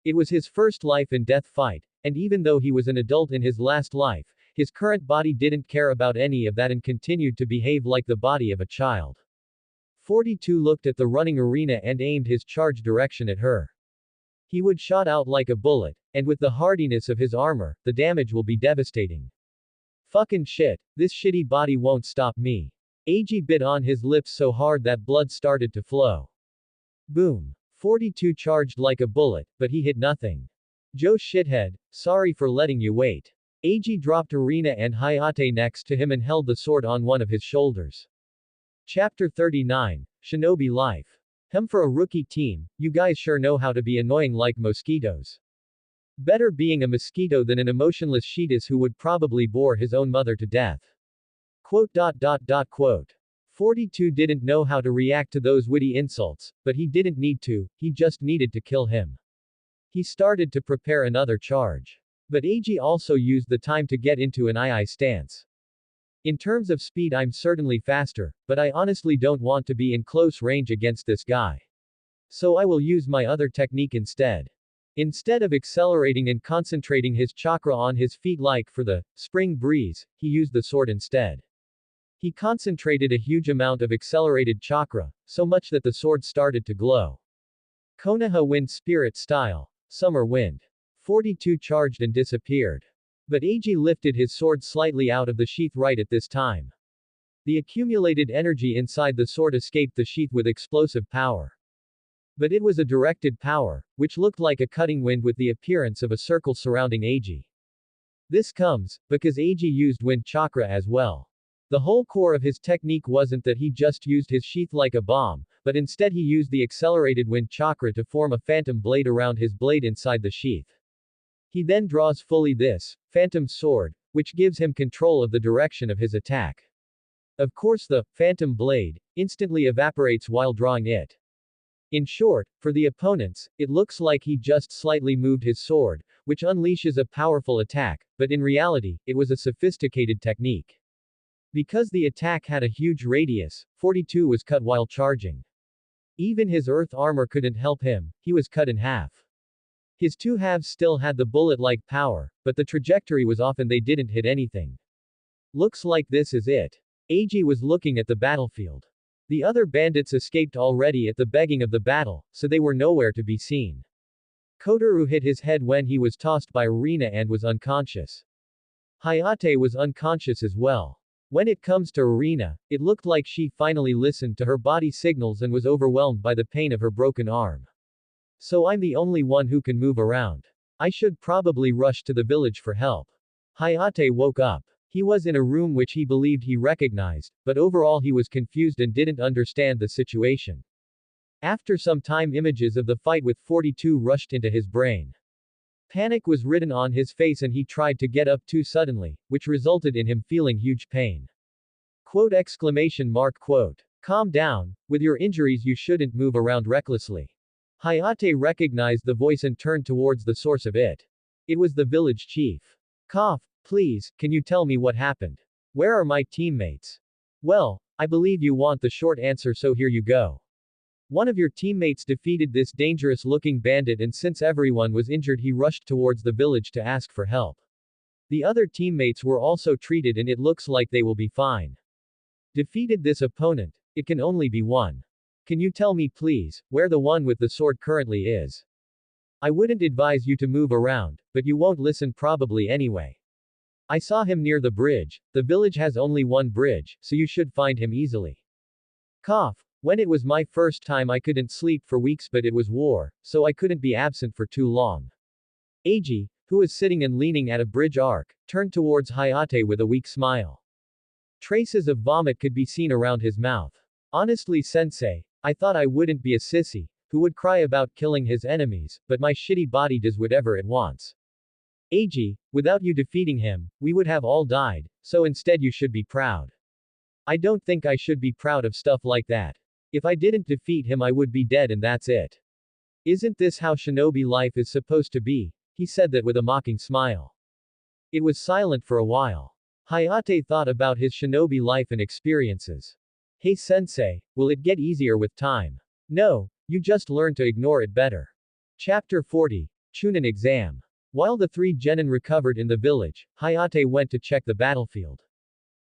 It was his first life and death fight, and even though he was an adult in his last life, his current body didn't care about any of that and continued to behave like the body of a child. 42 looked at the running Arena and aimed his charge direction at her. He would shot out like a bullet, and with the hardiness of his armor, the damage will be devastating. Fucking shit, this shitty body won't stop me. Eiji bit on his lips so hard that blood started to flow. Boom. 42 charged like a bullet, but he hit nothing. Joe shithead, sorry for letting you wait. Eiji dropped Arena and Hayate next to him and held the sword on one of his shoulders. Chapter 39, Shinobi Life. For a rookie team, you guys sure know how to be annoying like mosquitoes. Better being a mosquito than an emotionless Sheetus who would probably bore his own mother to death. 42 didn't know how to react to those witty insults, but he didn't need to, he just needed to kill him. He started to prepare another charge. But Eiji also used the time to get into an II stance. In terms of speed I'm certainly faster, but I honestly don't want to be in close range against this guy. So I will use my other technique instead. Instead of accelerating and concentrating his chakra on his feet like for the spring breeze, he used the sword instead. He concentrated a huge amount of accelerated chakra, so much that the sword started to glow. Konoha Wind Spirit Style. Summer Wind. 42 charged and disappeared. But Eiji lifted his sword slightly out of the sheath right at this time. The accumulated energy inside the sword escaped the sheath with explosive power. But it was a directed power, which looked like a cutting wind with the appearance of a circle surrounding Eiji. This comes because Eiji used wind chakra as well. The whole core of his technique wasn't that he just used his sheath like a bomb, but instead he used the accelerated wind chakra to form a phantom blade around his blade inside the sheath. He then draws fully this phantom sword, which gives him control of the direction of his attack. Of course, the phantom blade instantly evaporates while drawing it. In short, for the opponents, it looks like he just slightly moved his sword, which unleashes a powerful attack, but in reality, it was a sophisticated technique. Because the attack had a huge radius, 42 was cut while charging. Even his earth armor couldn't help him, he was cut in half. His two halves still had the bullet-like power, but the trajectory was off and they didn't hit anything. Looks like this is it. Eiji was looking at the battlefield. The other bandits escaped already at the beginning of the battle, so they were nowhere to be seen. Kotoru hit his head when he was tossed by Arena and was unconscious. Hayate was unconscious as well. When it comes to Arena, it looked like she finally listened to her body signals and was overwhelmed by the pain of her broken arm. So I'm the only one who can move around. I should probably rush to the village for help. Hayate woke up. He was in a room which he believed he recognized, but overall he was confused and didn't understand the situation. After some time images of the fight with 42 rushed into his brain. Panic was written on his face and he tried to get up too suddenly, which resulted in him feeling huge pain. Quote exclamation mark quote. Calm down, with your injuries you shouldn't move around recklessly. Hayate recognized the voice and turned towards the source of it. It was the village chief. Cough, please, can you tell me what happened? Where are my teammates? Well, I believe you want the short answer, so here you go. One of your teammates defeated this dangerous-looking bandit, and since everyone was injured he rushed towards the village to ask for help. The other teammates were also treated and it looks like they will be fine. Defeated this opponent. It can only be one. Can you tell me please, where the one with the sword currently is? I wouldn't advise you to move around, but you won't listen probably anyway. I saw him near the bridge. The village has only one bridge, so you should find him easily. Cough. When it was my first time I couldn't sleep for weeks, but it was war, so I couldn't be absent for too long. Eiji, who was sitting and leaning at a bridge arc, turned towards Hayate with a weak smile. Traces of vomit could be seen around his mouth. Honestly sensei, I thought I wouldn't be a sissy, who would cry about killing his enemies, but my shitty body does whatever it wants. Eiji, without you defeating him, we would have all died, so instead you should be proud. I don't think I should be proud of stuff like that. If I didn't defeat him I would be dead and that's it. Isn't this how shinobi life is supposed to be? He said that with a mocking smile. It was silent for a while. Hayate thought about his shinobi life and experiences. Hey sensei, will it get easier with time? No, you just learn to ignore it better. Chapter 40. Chunin Exam. While the three genin recovered in the village, Hayate went to check the battlefield.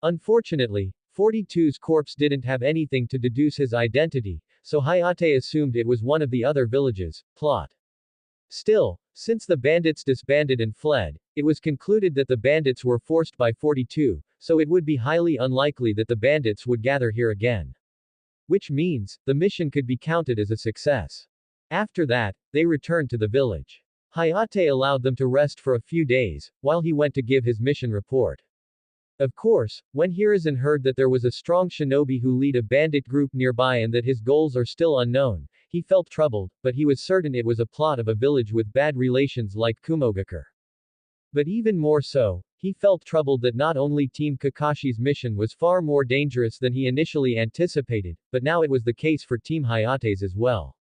Unfortunately, 42's corpse didn't have anything to deduce his identity, so Hayate assumed it was one of the other villages. Plot. Still, since the bandits disbanded and fled, it was concluded that the bandits were forced by 42, so it would be highly unlikely that the bandits would gather here again. Which means, the mission could be counted as a success. After that, they returned to the village. Hayate allowed them to rest for a few days, while he went to give his mission report. Of course, when Hiruzen heard that there was a strong shinobi who lead a bandit group nearby and that his goals are still unknown, he felt troubled, but he was certain it was a plot of a village with bad relations like Kumogakure. But even more so, he felt troubled that not only Team Kakashi's mission was far more dangerous than he initially anticipated, but now it was the case for Team Hayate's as well.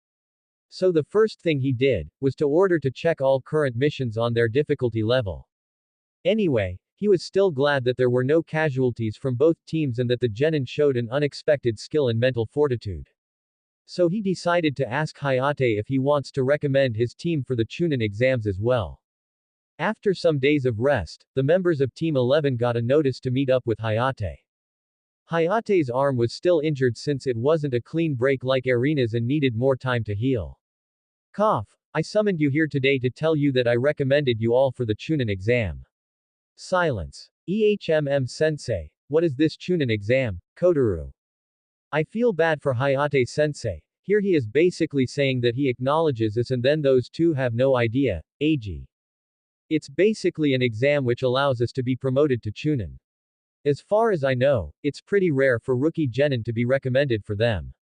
So the first thing he did, was to order to check all current missions on their difficulty level. Anyway, he was still glad that there were no casualties from both teams and that the genin showed an unexpected skill and mental fortitude. So he decided to ask Hayate if he wants to recommend his team for the Chunin exams as well. After some days of rest, the members of Team 11 got a notice to meet up with Hayate. Hayate's arm was still injured since it wasn't a clean break like Irina's and needed more time to heal. Cough. I summoned you here today to tell you that I recommended you all for the Chunin exam. Silence. Sensei. What is this Chunin exam, Kotaru? I feel bad for Hayate sensei. Here he is basically saying that he acknowledges this and then those two have no idea, Ag. It's basically an exam which allows us to be promoted to Chunin. As far as I know, it's pretty rare for rookie genin to be recommended for them.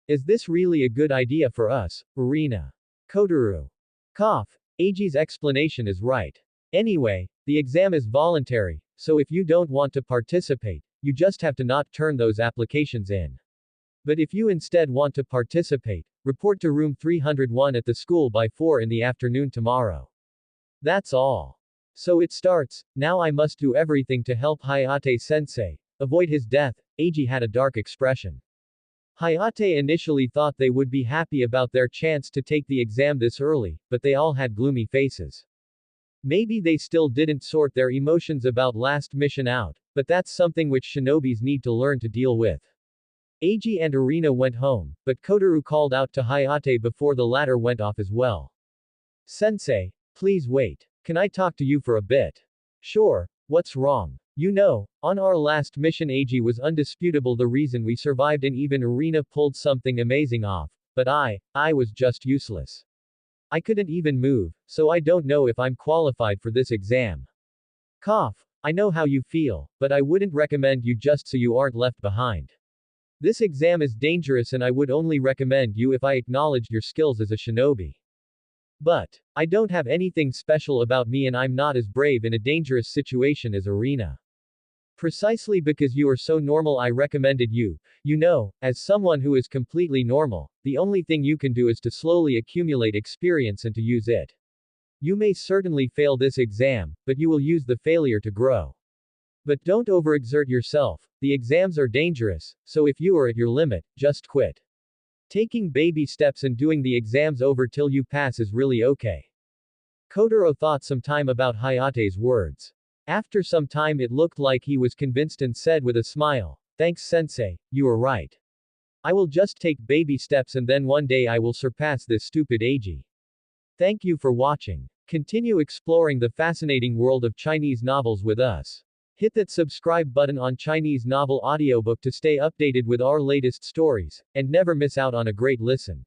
Is this really a good idea for us, Irina? Kotaru. Cough. Ag's explanation is right. Anyway, the exam is voluntary, so if you don't want to participate, you just have to not turn those applications in. But if you instead want to participate, report to room 301 at the school by 4 in the afternoon tomorrow. That's all. So it starts. Now I must do everything to help Hayate sensei avoid his death. Ag had a dark expression. Hayate initially thought they would be happy about their chance to take the exam this early, but they all had gloomy faces. Maybe they still didn't sort their emotions about last mission out, but that's something which shinobis need to learn to deal with. Ag and Irina went home, but Kotaru called out to Hayate before the latter went off as well. Sensei, please wait. Can I talk to you for a bit? Sure, what's wrong? You know, on our last mission Ag was undisputable the reason we survived and even Irina pulled something amazing off, but I was just useless. I couldn't even move, so I don't know if I'm qualified for this exam. Cough. I know how you feel, but I wouldn't recommend you just so you aren't left behind. This exam is dangerous and I would only recommend you if I acknowledged your skills as a shinobi. But I don't have anything special about me and I'm not as brave in a dangerous situation as Irina. Precisely because you are so normal I recommended you. You know, as someone who is completely normal, the only thing you can do is to slowly accumulate experience and to use it. You may certainly fail this exam, but you will use the failure to grow. But don't overexert yourself, the exams are dangerous, so if you are at your limit, just quit. Taking baby steps and doing the exams over till you pass is really okay. Kotaro thought some time about Hayate's words. After some time it looked like he was convinced and said with a smile, "Thanks sensei, you are right. I will just take baby steps and then one day I will surpass this stupid Ag." Thank you for watching. Continue exploring the fascinating world of Chinese novels with us. Hit that subscribe button on Chinese Novel Audiobook to stay updated with our latest stories, and never miss out on a great listen.